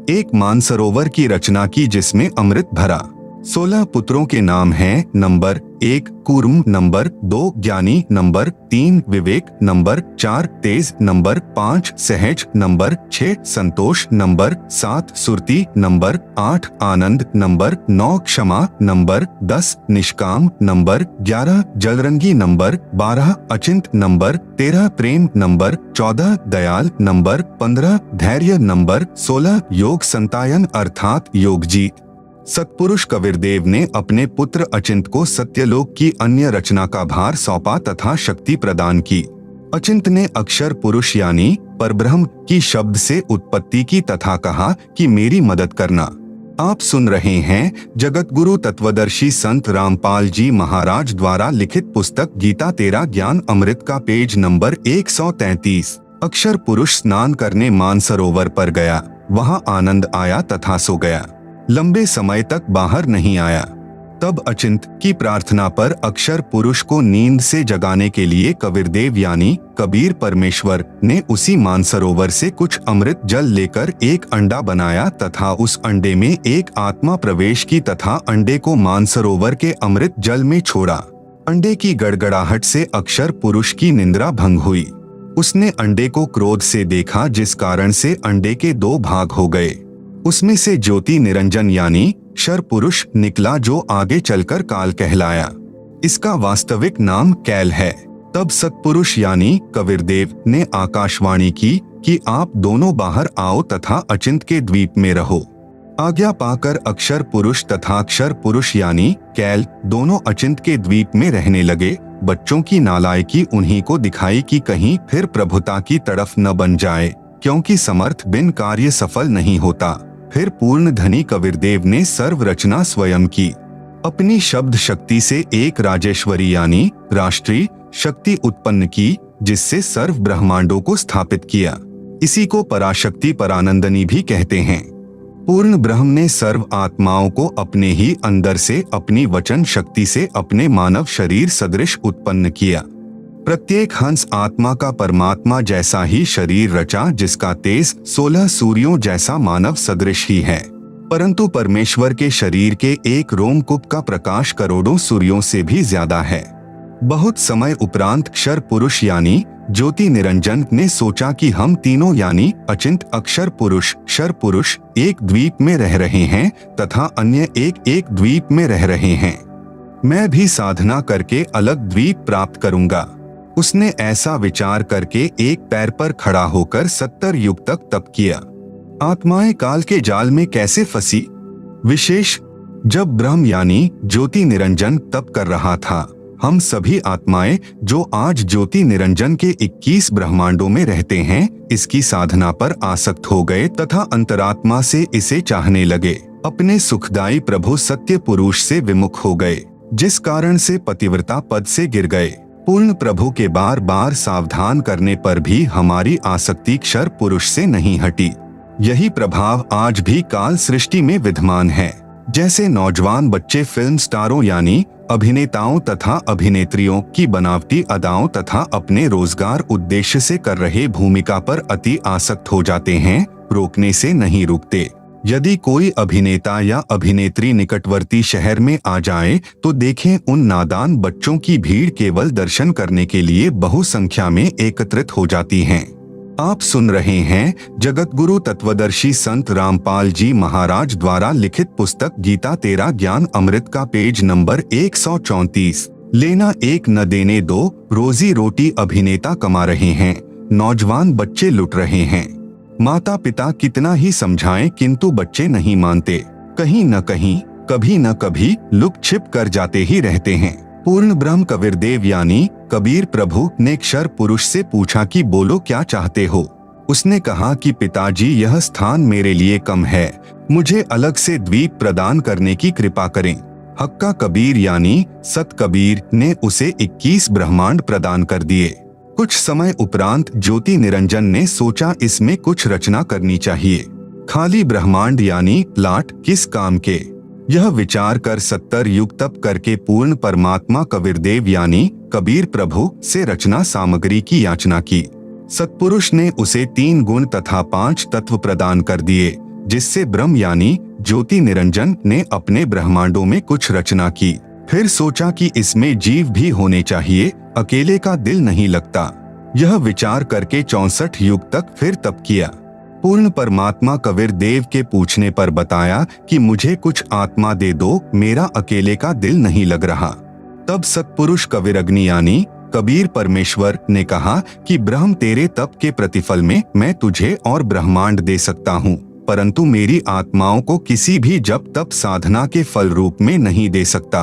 एक मानसरोवर की रचना की जिसमें अमृत भरा। 16 पुत्रों के नाम हैं नंबर 1 कूर्म, नंबर 2 ज्ञानी, नंबर 3 विवेक, नंबर 4 तेज, नंबर 5 सहज, नंबर 6 संतोष, नंबर 7 सुरती, नंबर 8 आनंद, नंबर 9 क्षमा, नंबर 10 निष्काम, नंबर 11 जलरंगी, नंबर 12 अचिंत, नंबर 13 प्रेम, नंबर 14 दयाल, नंबर 15 धैर्य, नंबर 16 योग संतायन अर्थात योगजीत। सतपुरुष कबीरदेव ने अपने पुत्र अचिंत को सत्यलोक की अन्य रचना का भार सौंपा तथा शक्ति प्रदान की। अचिंत ने अक्षर पुरुष यानी परब्रह्म की शब्द से उत्पत्ति की तथा कहा कि मेरी मदद करना। आप सुन रहे हैं जगत गुरु तत्वदर्शी संत रामपाल जी महाराज द्वारा लिखित पुस्तक गीता तेरा ज्ञान अमृत का पेज नंबर 133। अक्षर पुरुष स्नान करने मानसरोवर पर गया, वहां आनंद आया तथा सो गया। लंबे समय तक बाहर नहीं आया। तब अचिंत की प्रार्थना पर अक्षर पुरुष को नींद से जगाने के लिए कबीरदेव यानी कबीर परमेश्वर ने उसी मानसरोवर से कुछ अमृत जल लेकर एक अंडा बनाया तथा उस अंडे में एक आत्मा प्रवेश की तथा अंडे को मानसरोवर के अमृत जल में छोड़ा। अंडे की गड़गड़ाहट से अक्षर पुरुष की निंद्रा भंग हुई। उसने अंडे को क्रोध से देखा, जिस कारण से अंडे के 2 भाग हो गए। उसमें से ज्योति निरंजन यानी क्षर पुरुष निकला, जो आगे चलकर काल कहलाया। इसका वास्तविक नाम कैल है। तब सत्पुरुष यानी कबीरदेव ने आकाशवाणी की कि आप दोनों बाहर आओ तथा अचिंत के द्वीप में रहो। आज्ञा पाकर अक्षर पुरुष तथा क्षर पुरुष यानी कैल दोनों अचिंत के द्वीप में रहने लगे। बच्चों की नालायकी उन्हीं को दिखाई कि कहीं फिर प्रभुता की तरफ न बन जाए, क्योंकि समर्थ बिन कार्य सफल नहीं होता। फिर पूर्ण धनी कबीरदेव ने सर्व रचना स्वयं की। अपनी शब्द शक्ति से एक राजेश्वरी यानी राष्ट्रीय शक्ति उत्पन्न की, जिससे सर्व ब्रह्मांडों को स्थापित किया। इसी को पराशक्ति परानंदनी भी कहते हैं। पूर्ण ब्रह्म ने सर्व आत्माओं को अपने ही अंदर से अपनी वचन शक्ति से अपने मानव शरीर सदृश उत्पन्न किया। प्रत्येक हंस आत्मा का परमात्मा जैसा ही शरीर रचा, जिसका तेज 16 सूर्यों जैसा मानव सदृश ही है। परंतु परमेश्वर के शरीर के एक रोमकूप का प्रकाश करोड़ों सूर्यों से भी ज्यादा है। बहुत समय उपरांत क्षर पुरुष यानी ज्योति निरंजन ने सोचा कि हम तीनों यानी अचिंत अक्षर पुरुष क्षर पुरुष एक द्वीप में रह रहे हैं तथा अन्य एक द्वीप में रह रहे हैं। मैं भी साधना करके अलग द्वीप प्राप्त करूंगा। उसने ऐसा विचार करके एक पैर पर खड़ा होकर 70 युग तक तप किया। आत्माएं काल के जाल में कैसे फंसी? विशेष जब ब्रह्म यानी ज्योति निरंजन तप कर रहा था, हम सभी आत्माएं जो आज ज्योति निरंजन के 21 ब्रह्मांडों में रहते हैं, इसकी साधना पर आसक्त हो गए तथा अंतरात्मा से इसे चाहने लगे। अपने सुखदायी प्रभु सत्य पुरुष से विमुख हो गए, जिस कारण से पतिव्रता पद से गिर गए। पूर्ण प्रभु के बार बार सावधान करने पर भी हमारी आसक्ति क्षर पुरुष से नहीं हटी। यही प्रभाव आज भी काल सृष्टि में विद्यमान है। जैसे नौजवान बच्चे फिल्म स्टारों यानी अभिनेताओं तथा अभिनेत्रियों की बनावटी अदाओं तथा अपने रोजगार उद्देश्य से कर रहे भूमिका पर अति आसक्त हो जाते हैं, रोकने से नहीं रुकते। यदि कोई अभिनेता या अभिनेत्री निकटवर्ती शहर में आ जाए तो देखें उन नादान बच्चों की भीड़ केवल दर्शन करने के लिए बहुसंख्या में एकत्रित हो जाती हैं। आप सुन रहे हैं जगत गुरु तत्वदर्शी संत रामपाल जी महाराज द्वारा लिखित पुस्तक गीता तेरा ज्ञान अमृत का पेज नंबर 134। लेना एक न देने दो, रोजी रोटी अभिनेता कमा रहे हैं, नौजवान बच्चे लुट रहे हैं। माता पिता कितना ही समझाएं किंतु बच्चे नहीं मानते। कहीं न कहीं कभी न कभी लुक छिप कर जाते ही रहते हैं। पूर्ण ब्रह्म कबीरदेव यानी कबीर प्रभु ने क्षर पुरुष से पूछा कि बोलो क्या चाहते हो। उसने कहा कि पिताजी यह स्थान मेरे लिए कम है, मुझे अलग से द्वीप प्रदान करने की कृपा करें। हक्का कबीर यानी सत कबीर ने उसे 21 ब्रह्मांड प्रदान कर दिए। कुछ समय उपरांत ज्योति निरंजन ने सोचा इसमें कुछ रचना करनी चाहिए। खाली ब्रह्मांड यानी प्लाट किस काम के? यह विचार कर 70 युग तप करके पूर्ण परमात्मा कबीरदेव यानी कबीर प्रभु से रचना सामग्री की याचना की। सत्पुरुष ने उसे 3 गुण तथा 5 तत्व प्रदान कर दिए, जिससे ब्रह्म यानी ज्योति निरंजन ने अपने ब्रह्मांडों में कुछ रचना की। फिर सोचा कि इसमें जीव भी होने चाहिए, अकेले का दिल नहीं लगता। यह विचार करके 64 युग तक फिर तप किया। पूर्ण परमात्मा कबीरदेव के पूछने पर बताया कि मुझे कुछ आत्मा दे दो, मेरा अकेले का दिल नहीं लग रहा। तब सत्पुरुष कबीरअग्नि यानी कबीर परमेश्वर ने कहा कि ब्रह्म तेरे तप के प्रतिफल में मैं तुझे और ब्रह्मांड दे सकता हूँ, परंतु मेरी आत्माओं को किसी भी जप तप साधना के फल रूप में नहीं दे सकता।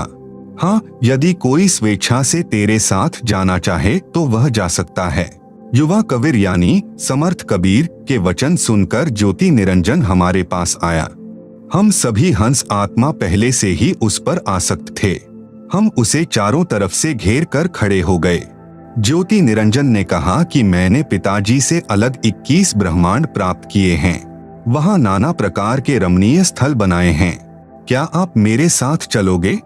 हाँ, यदि कोई स्वेच्छा से तेरे साथ जाना चाहे तो वह जा सकता है। युवा कबीर यानी समर्थ कबीर के वचन सुनकर ज्योति निरंजन हमारे पास आया। हम सभी हंस आत्मा पहले से ही उस पर आसक्त थे। हम उसे चारों तरफ से घेर कर खड़े हो गए। ज्योति निरंजन ने कहा कि मैंने पिताजी से अलग 21 ब्रह्मांड प्राप्त किए हैं। वहां नाना प्रकार के रमणीय स्थल बनाए हैं। क्या आप मेरे साथ चलोगे?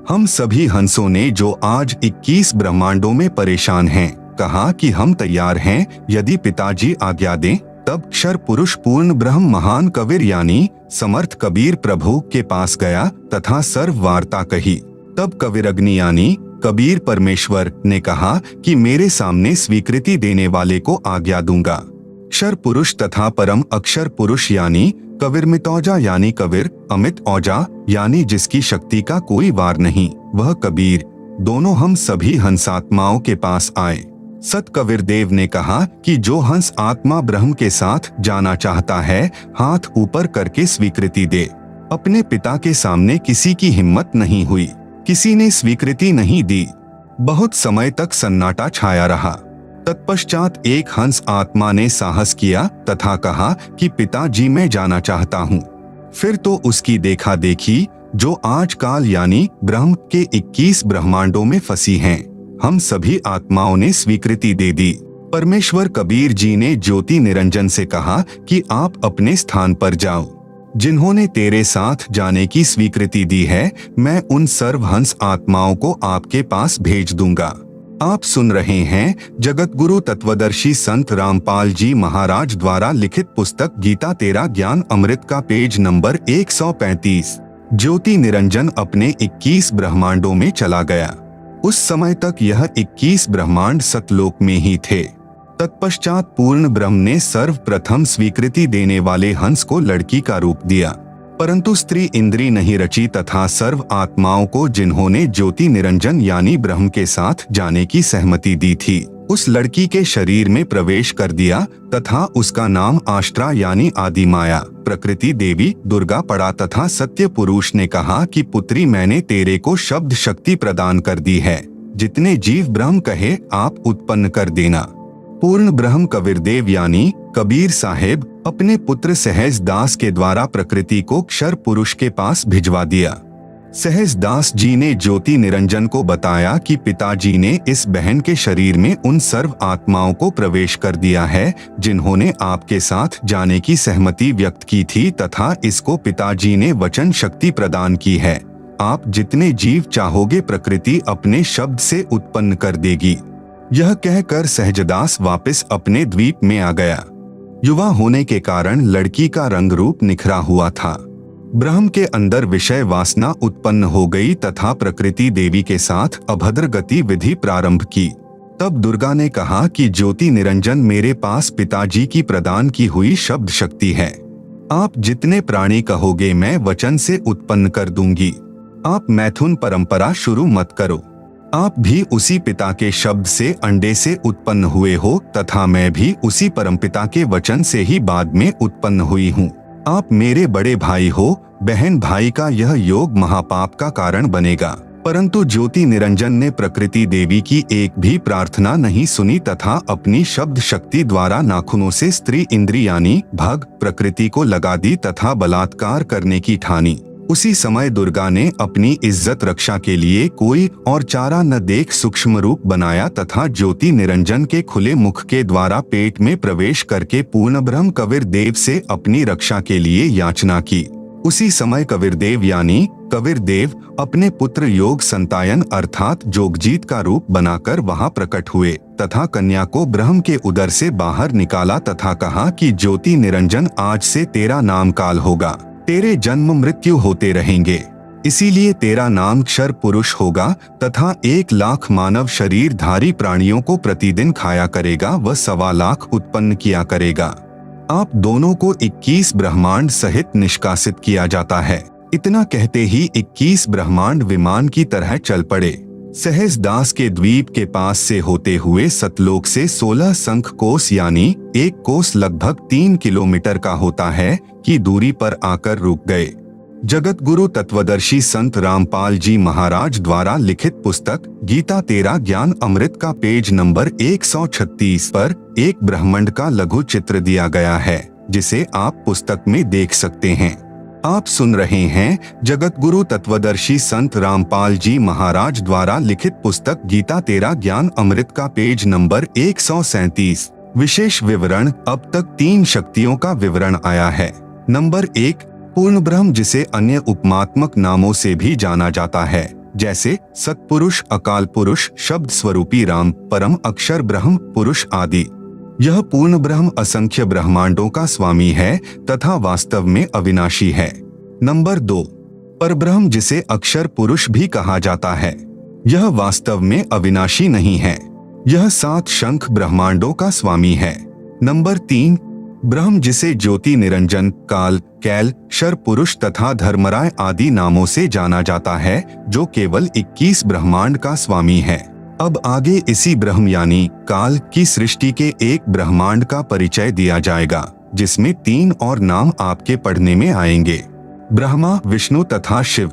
हम सभी हंसों ने, जो आज 21 ब्रह्मांडों में परेशान हैं, कहा कि हम तैयार हैं, यदि पिताजी आज्ञा दें। तब क्षर पुरुष पूर्ण ब्रह्म महान कबीर यानी समर्थ कबीर प्रभु के पास गया तथा सर्व वार्ता कही। तब कबीरग्नि यानी कबीर परमेश्वर ने कहा कि मेरे सामने स्वीकृति देने वाले को आज्ञा दूंगा। क्षर पुरुष तथा परम अक्षर पुरुष यानी कबीर मितौजा यानी कबीर अमित औजा यानी जिसकी शक्ति का कोई वार नहीं, वह कबीर, दोनों हम सभी हंसात्माओं के पास आए। सत कबीर देव ने कहा कि जो हंस आत्मा ब्रह्म के साथ जाना चाहता है, हाथ ऊपर करके स्वीकृति दे। अपने पिता के सामने किसी की हिम्मत नहीं हुई, किसी ने स्वीकृति नहीं दी। बहुत समय तक सन्नाटा छाया रहा। तत्पश्चात एक हंस आत्मा ने साहस किया तथा कहा कि पिताजी मैं जाना चाहता हूँ। फिर तो उसकी देखा देखी, जो आज काल यानी ब्रह्म के 21 ब्रह्मांडों में फंसी हैं, हम सभी आत्माओं ने स्वीकृति दे दी। परमेश्वर कबीर जी ने ज्योति निरंजन से कहा कि आप अपने स्थान पर जाओ। जिन्होंने तेरे साथ जाने की स्वीकृति दी है, मैं उन सर्व हंस आत्माओं को आपके पास भेज दूंगा। आप सुन रहे हैं जगत गुरु तत्वदर्शी संत रामपाल जी महाराज द्वारा लिखित पुस्तक गीता तेरा ज्ञान अमृत का पेज नंबर 135। ज्योति निरंजन अपने 21 ब्रह्मांडों में चला गया। उस समय तक यह 21 ब्रह्मांड सतलोक में ही थे। तत्पश्चात पूर्ण ब्रह्म ने सर्वप्रथम स्वीकृति देने वाले हंस को लड़की का रूप दिया, परंतु स्त्री इंद्री नहीं रची तथा सर्व आत्माओं को, जिन्होंने ज्योति निरंजन यानी ब्रह्म के साथ जाने की सहमति दी थी, उस लड़की के शरीर में प्रवेश कर दिया तथा उसका नाम आष्ट्रा यानी आदि माया प्रकृति देवी दुर्गा पड़ा तथा सत्य पुरुष ने कहा कि पुत्री, मैंने तेरे को शब्द शक्ति प्रदान कर दी है। जितने जीव ब्रह्म कहे आप उत्पन्न कर देना। पूर्ण ब्रह्म कबीर देव यानी कबीर साहेब अपने पुत्र सहज दास के द्वारा प्रकृति को क्षर पुरुष के पास भिजवा दिया। सहज दास जी ने ज्योति निरंजन को बताया कि पिताजी ने इस बहन के शरीर में उन सर्व आत्माओं को प्रवेश कर दिया है, जिन्होंने आपके साथ जाने की सहमति व्यक्त की थी तथा इसको पिताजी ने वचन शक्ति प्रदान की है। आप जितने जीव चाहोगे प्रकृति अपने शब्द से उत्पन्न कर देगी। यह कहकर सहजदास वापस अपने द्वीप में आ गया। युवा होने के कारण लड़की का रंग रूप निखरा हुआ था। ब्रह्म के अंदर विषय वासना उत्पन्न हो गई तथा प्रकृति देवी के साथ अभद्र गतिविधि प्रारंभ की। तब दुर्गा ने कहा कि ज्योति निरंजन, मेरे पास पिताजी की प्रदान की हुई शब्द शक्ति है। आप जितने प्राणी कहोगे मैं वचन से उत्पन्न कर दूंगी। आप मैथुन परंपरा शुरू मत करो। आप भी उसी पिता के शब्द से अंडे से उत्पन्न हुए हो तथा मैं भी उसी परमपिता के वचन से ही बाद में उत्पन्न हुई हूँ। आप मेरे बड़े भाई हो, बहन भाई का यह योग महापाप का कारण बनेगा। परंतु ज्योति निरंजन ने प्रकृति देवी की एक भी प्रार्थना नहीं सुनी तथा अपनी शब्द शक्ति द्वारा नाखूनों से स्त्री इंद्री यानी भग प्रकृति को लगा दी तथा बलात्कार करने की ठानी। उसी समय दुर्गा ने अपनी इज्जत रक्षा के लिए कोई और चारा न देख सूक्ष्म रूप बनाया तथा ज्योति निरंजन के खुले मुख के द्वारा पेट में प्रवेश करके पूर्ण ब्रह्म कबीर देव से अपनी रक्षा के लिए याचना की। उसी समय कबीर देव यानी कबीर देव अपने पुत्र योग संतायन अर्थात जोगजीत का रूप बनाकर वहां प्रकट हुए तथा कन्या को ब्रह्म के उदर से बाहर निकाला तथा कहा कि ज्योति निरंजन, आज से तेरा नाम काल होगा। तेरे जन्म मृत्यु होते रहेंगे, इसीलिए तेरा नाम क्षर पुरुष होगा तथा 1 लाख मानव शरीरधारी प्राणियों को प्रतिदिन खाया करेगा व 1.25 लाख उत्पन्न किया करेगा। आप दोनों को 21 ब्रह्मांड सहित निष्कासित किया जाता है। इतना कहते ही 21 ब्रह्मांड विमान की तरह चल पड़े। सहज दास के द्वीप के पास से होते हुए सतलोक से 16 संख कोस यानी 1 कोस लगभग 3 किलोमीटर का होता है की दूरी पर आकर रुक गए। जगत गुरु तत्वदर्शी संत रामपाल जी महाराज द्वारा लिखित पुस्तक गीता तेरा ज्ञान अमृत का पेज नंबर 136 पर एक ब्रह्मांड का लघु चित्र दिया गया है, जिसे आप पुस्तक में देख सकते हैं। आप सुन रहे हैं जगत गुरु तत्वदर्शी संत रामपाल जी महाराज द्वारा लिखित पुस्तक गीता तेरा ज्ञान अमृत का पेज नंबर 137। विशेष विवरण। अब तक 3 शक्तियों का विवरण आया है। नंबर 1, पूर्ण ब्रह्म, जिसे अन्य उपमात्मक नामों से भी जाना जाता है, जैसे सत्पुरुष, अकाल पुरुष, शब्द स्वरूपी राम, परम अक्षर ब्रह्म पुरुष आदि। यह पूर्ण ब्रह्म असंख्य ब्रह्मांडों का स्वामी है तथा वास्तव में अविनाशी है। नंबर 2, परब्रह्म, जिसे अक्षर पुरुष भी कहा जाता है, यह वास्तव में अविनाशी नहीं है। यह 7 शंख ब्रह्मांडों का स्वामी है। नंबर 3, ब्रह्म, जिसे ज्योति निरंजन, काल, कैल, शर पुरुष तथा धर्मराय आदि नामों से जाना जाता है, जो केवल 21 ब्रह्मांड का स्वामी है। अब आगे इसी ब्रह्म यानी काल की सृष्टि के एक ब्रह्मांड का परिचय दिया जाएगा, जिसमें 3 और नाम आपके पढ़ने में आएंगे: ब्रह्मा, विष्णु तथा शिव।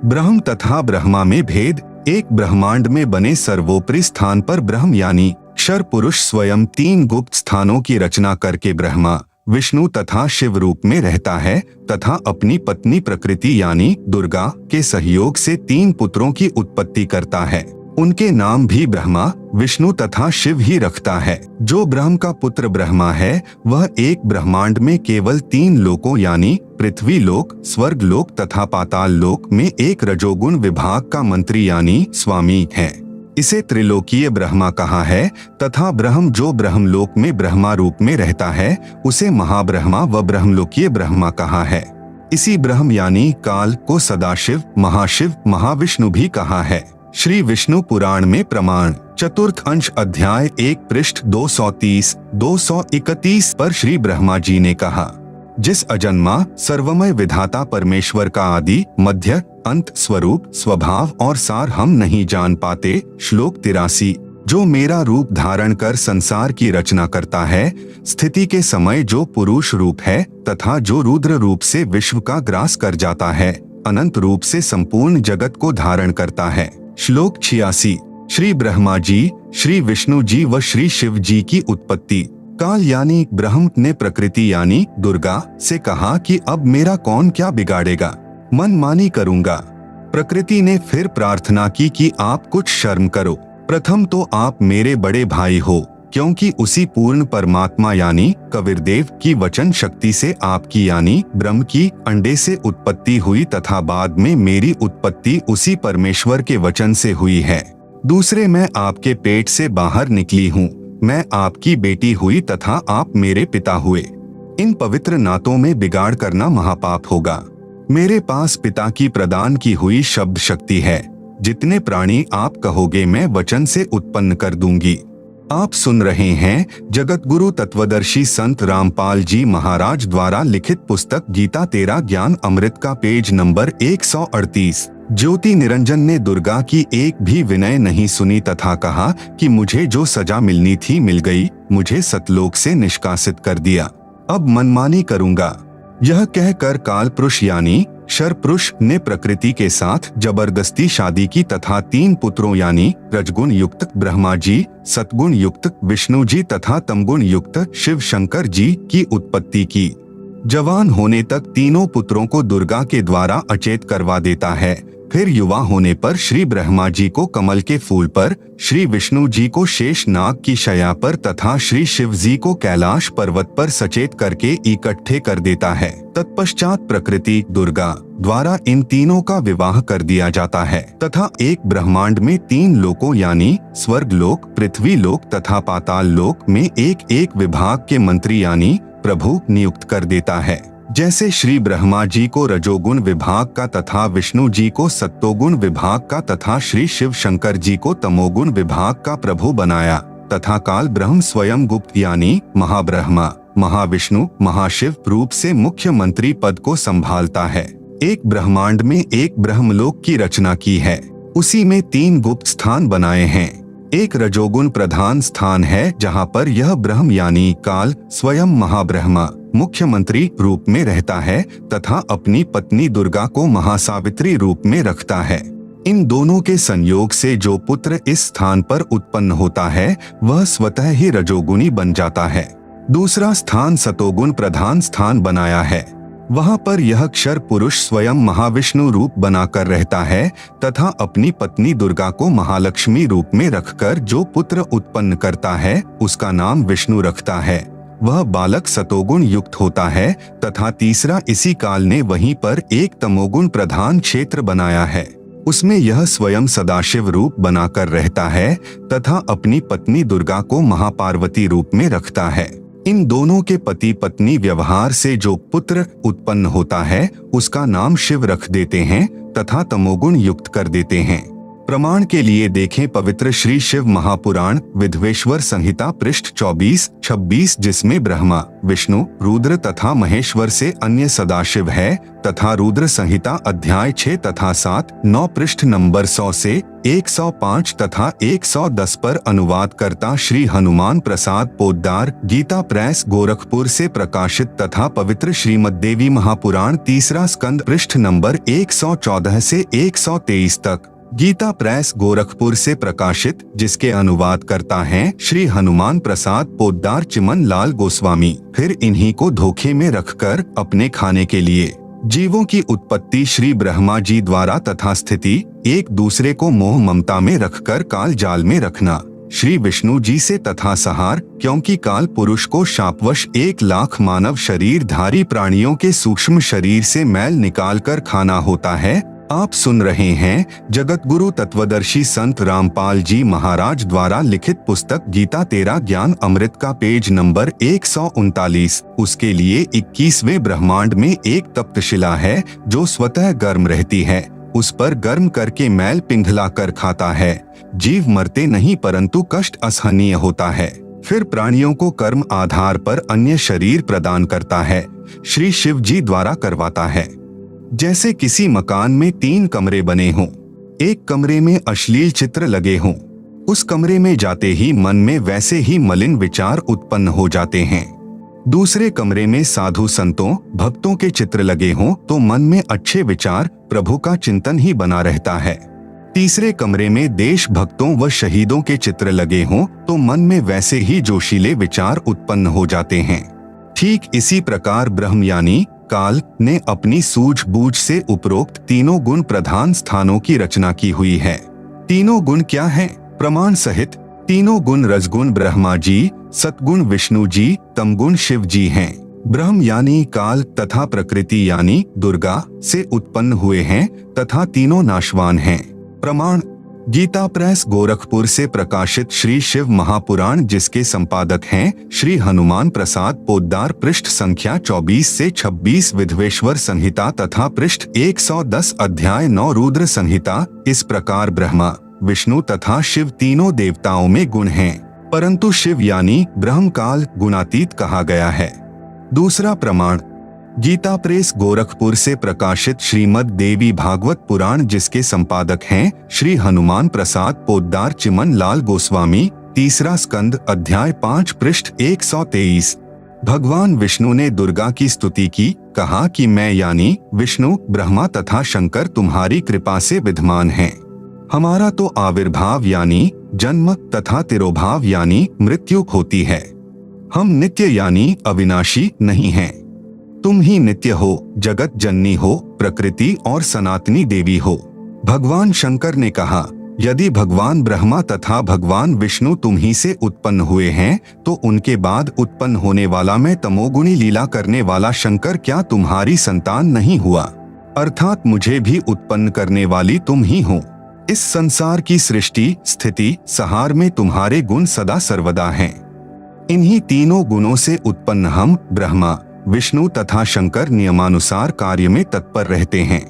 ब्रह्म तथा ब्रह्मा में भेद। एक ब्रह्मांड में बने सर्वोपरि स्थान पर ब्रह्म यानी अक्षर पुरुष स्वयं 3 गुप्त स्थानों की रचना करके ब्रह्मा, विष्णु तथा शिव रूप में रहता है तथा अपनी पत्नी प्रकृति यानी दुर्गा के सहयोग से 3 पुत्रों की उत्पत्ति करता है। उनके नाम भी ब्रह्मा, विष्णु तथा शिव ही रखता है। जो ब्रह्म का पुत्र ब्रह्मा है, वह एक ब्रह्मांड में केवल 3 लोकों यानी पृथ्वी लोक, स्वर्ग लोक तथा पाताल लोक में एक रजोगुण विभाग का मंत्री यानी स्वामी है। इसे त्रिलोकीय ब्रह्मा कहा है तथा ब्रह्म, जो ब्रह्मलोक में ब्रह्मा रूप में रहता है, उसे महाब्रह्मा व ब्रह्मलोकीय ब्रह्मा कहा है। इसी ब्रह्म यानी काल को सदाशिव, महाशिव, महाविष्णु भी कहा है। श्री विष्णु पुराण में प्रमाण चतुर्थ अंश अध्याय 1 पृष्ठ 230-231 पर श्री ब्रह्मा जी ने कहा, जिस अजन्मा सर्वमय विधाता परमेश्वर का आदि, मध्य, अंत, स्वरूप, स्वभाव और सार हम नहीं जान पाते। श्लोक 83। जो मेरा रूप धारण कर संसार की रचना करता है, स्थिति के समय जो पुरुष रूप है तथा जो रुद्र रूप से विश्व का ग्रास कर जाता है, अनंत रूप से संपूर्ण जगत को धारण करता है। श्लोक 86। श्री ब्रह्मा जी, श्री विष्णु जी व श्री शिव जी की उत्पत्ति। काल यानी ब्रह्म ने प्रकृति यानी दुर्गा से कहा कि अब मेरा कौन क्या बिगाड़ेगा, मनमानी करूंगा। प्रकृति ने फिर प्रार्थना की कि आप कुछ शर्म करो, प्रथम तो आप मेरे बड़े भाई हो, क्योंकि उसी पूर्ण परमात्मा यानी कबीरदेव की वचन शक्ति से आपकी यानी ब्रह्म की अंडे से उत्पत्ति हुई तथा बाद में मेरी उत्पत्ति उसी परमेश्वर के वचन से हुई है। दूसरे, मैं आपके पेट से बाहर निकली हूँ, मैं आपकी बेटी हुई तथा आप मेरे पिता हुए। इन पवित्र नातों में बिगाड़ करना महापाप होगा। मेरे पास पिता की प्रदान की हुई शब्द शक्ति है। जितने प्राणी आप कहोगे मैं वचन से उत्पन्न कर दूंगी। आप सुन रहे हैं जगत गुरु तत्वदर्शी संत रामपाल जी महाराज द्वारा लिखित पुस्तक गीता तेरा ज्ञान अमृत का पेज नंबर 138। ज्योति निरंजन ने दुर्गा की एक भी विनय नहीं सुनी तथा कहा कि मुझे जो सजा मिलनी थी मिल गई, मुझे सतलोक से निष्कासित कर दिया, अब मनमानी करूंगा। यह कहकर काल पुरुष यानी शर पुरुष ने प्रकृति के साथ जबरदस्ती शादी की तथा 3 पुत्रों यानी रजगुण युक्त ब्रह्मा जी, सतगुण युक्त विष्णु जी तथा तमगुण युक्त शिव शंकर जी की उत्पत्ति की। जवान होने तक तीनों पुत्रों को दुर्गा के द्वारा अचेत करवा देता है। फिर युवा होने पर श्री ब्रह्मा जी को कमल के फूल पर, श्री विष्णु जी को शेष नाग की शया पर तथा श्री शिव जी को कैलाश पर्वत पर सचेत करके इकट्ठे कर देता है। तत्पश्चात प्रकृति दुर्गा द्वारा इन तीनों का विवाह कर दिया जाता है तथा एक ब्रह्मांड में 3 लोकों यानी स्वर्ग लोक, पृथ्वी लोक तथा पाताल लोक में एक एक विभाग के मंत्री यानी प्रभु नियुक्त कर देता है। जैसे श्री ब्रह्मा जी को रजोगुण विभाग का तथा विष्णु जी को सत्तोगुण विभाग का तथा श्री शिव शंकर जी को तमोगुण विभाग का प्रभु बनाया तथा काल ब्रह्म स्वयं गुप्त यानी महाब्रह्मा, महाविष्णु, महाशिव रूप से मुख्य मंत्री पद को संभालता है। एक ब्रह्मांड में एक ब्रह्मलोक की रचना की है, उसी में 3 गुप्त स्थान बनाए हैं। एक रजोगुण प्रधान स्थान है जहाँ पर यह ब्रह्म यानी काल स्वयं महाब्रह्मा मुख्यमंत्री रूप में रहता है तथा अपनी पत्नी दुर्गा को महासावित्री रूप में रखता है। इन दोनों के संयोग से जो पुत्र इस स्थान पर उत्पन्न होता है वह स्वतः ही रजोगुणी बन जाता है। दूसरा स्थान सतोगुण प्रधान स्थान बनाया है। वहाँ पर यह क्षर पुरुष स्वयं महाविष्णु रूप बनाकर रहता है तथा अपनी पत्नी दुर्गा को महालक्ष्मी रूप में रखकर जो पुत्र उत्पन्न करता है उसका नाम विष्णु रखता है। वह बालक सतोगुण युक्त होता है तथा तीसरा इसी काल ने वहीं पर एक तमोगुण प्रधान क्षेत्र बनाया है, उसमें यह स्वयं सदाशिव रूप बनाकर रहता है तथा अपनी पत्नी दुर्गा को महापार्वती रूप में रखता है। इन दोनों के पति पत्नी व्यवहार से जो पुत्र उत्पन्न होता है उसका नाम शिव रख देते हैं तथा तमोगुण युक्त कर देते हैं। प्रमाण के लिए देखें पवित्र श्री शिव महापुराण विधवेश्वर संहिता पृष्ठ 24-26, जिसमें ब्रह्मा, विष्णु, रुद्र तथा महेश्वर से अन्य सदाशिव है तथा रुद्र संहिता अध्याय 6 तथा 7-9 पृष्ठ नंबर 100 से 105 तथा 110 पर अनुवाद करता श्री हनुमान प्रसाद पोद्दार, गीता प्रेस गोरखपुर से प्रकाशित तथा पवित्र श्रीमद् देवी महापुराण तीसरा स्कंद पृष्ठ नंबर 114 से 123 तक, गीता प्रेस गोरखपुर से प्रकाशित, जिसके अनुवाद करता हैं श्री हनुमान प्रसाद पोद्दार चिमन लाल गोस्वामी। फिर इन्हीं को धोखे में रखकर अपने खाने के लिए जीवों की उत्पत्ति श्री ब्रह्मा जी द्वारा तथा स्थिति एक दूसरे को मोह ममता में रखकर काल जाल में रखना श्री विष्णु जी से तथा सहार, क्योंकि काल पुरुष को शापवश 1,00,000 मानव शरीर धारी प्राणियों के सूक्ष्म शरीर से मैल निकालकर खाना होता है। आप सुन रहे हैं जगत गुरु तत्वदर्शी संत रामपाल जी महाराज द्वारा लिखित पुस्तक गीता तेरा ज्ञान अमृत का पेज नंबर 139। उसके लिए 21वें ब्रह्मांड में एक तप्तशिला है जो स्वतः गर्म रहती है, उस पर गर्म करके मैल पिघला कर खाता है। जीव मरते नहीं परंतु कष्ट असहनीय होता है। फिर प्राणियों को कर्म आधार पर अन्य शरीर प्रदान करता है, श्री शिव जी द्वारा करवाता है। जैसे किसी मकान में 3 कमरे बने हों, एक कमरे में अश्लील चित्र लगे हों, उस कमरे में जाते ही मन में वैसे ही मलिन विचार उत्पन्न हो जाते हैं। दूसरे कमरे में साधु संतों भक्तों के चित्र लगे हों तो मन में अच्छे विचार प्रभु का चिंतन ही बना रहता है। तीसरे कमरे में देश भक्तों व शहीदों के चित्र लगे हों तो मन में वैसे ही जोशीले विचार उत्पन्न हो जाते हैं। ठीक इसी प्रकार ब्रह्म यानी काल ने अपनी सूझबूझ से उपरोक्त तीनों गुण प्रधान स्थानों की रचना की हुई है। तीनों गुण क्या हैं? प्रमाण सहित तीनों गुण रजगुण ब्रह्मा जी, सतगुण विष्णु जी, तमगुण शिव जी हैं। ब्रह्म यानी काल तथा प्रकृति यानी दुर्गा से उत्पन्न हुए हैं तथा तीनों नाशवान हैं। प्रमाण गीता प्रेस गोरखपुर से प्रकाशित श्री शिव महापुराण, जिसके संपादक हैं श्री हनुमान प्रसाद पोद्दार, पृष्ठ संख्या 24 से 26 विधवेश्वर संहिता तथा पृष्ठ 110 अध्याय 9 रुद्र संहिता। इस प्रकार ब्रह्मा, विष्णु तथा शिव तीनों देवताओं में गुण हैं, परंतु शिव यानी ब्रह्म काल गुणातीत कहा गया है। दूसरा प्रमाण गीता प्रेस गोरखपुर से प्रकाशित श्रीमद् देवी भागवत पुराण, जिसके संपादक हैं श्री हनुमान प्रसाद पोद्दार चिमन लाल गोस्वामी, तीसरा स्कंद अध्याय 5 पृष्ठ 123। भगवान विष्णु ने दुर्गा की स्तुति की, कहा कि मैं यानी विष्णु, ब्रह्मा तथा शंकर तुम्हारी कृपा से विद्यमान हैं। हमारा तो आविर्भाव यानी जन्म तथा तिरोभाव यानी मृत्यु होती है। हम नित्य यानी अविनाशी नहीं हैं। तुम ही नित्य हो, जगत जननी हो, प्रकृति और सनातनी देवी हो। भगवान शंकर ने कहा, यदि भगवान ब्रह्मा तथा भगवान विष्णु तुम ही से उत्पन्न हुए हैं तो उनके बाद उत्पन्न होने वाला मैं तमोगुणी लीला करने वाला शंकर क्या तुम्हारी संतान नहीं हुआ? अर्थात मुझे भी उत्पन्न करने वाली तुम ही हो। इस संसार की सृष्टि स्थिति संहार में तुम्हारे गुण सदा सर्वदा हैं। इन्हीं तीनों गुणों से उत्पन्न हम ब्रह्मा, विष्णु तथा शंकर नियमानुसार कार्य में तत्पर रहते हैं।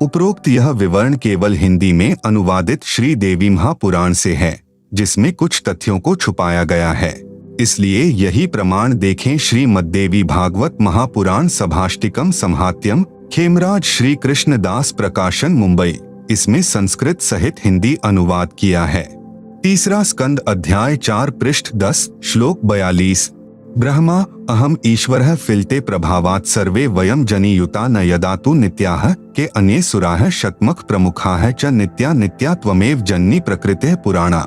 उपरोक्त यह विवरण केवल हिंदी में अनुवादित श्री देवी महापुराण से है, जिसमें कुछ तथ्यों को छुपाया गया है। इसलिए यही प्रमाण देखें श्रीमद्देवी भागवत महापुराण सभाष्टिकम संहात्यम, खेमराज श्री कृष्णदास प्रकाशन मुंबई। इसमें संस्कृत सहित हिंदी अनुवाद किया है। तीसरा स्कंद अध्याय 4 पृष्ठ 10 श्लोक 42। ब्रह्मा अहम ईश्वरः फिलते प्रभावात् सर्वे वयम जनियुता न यदा तु नित्याः के अन्ये सुराः शतमख प्रमुखाः च नित्या नित्या त्वमेव जननी प्रकृतिः पुराणा।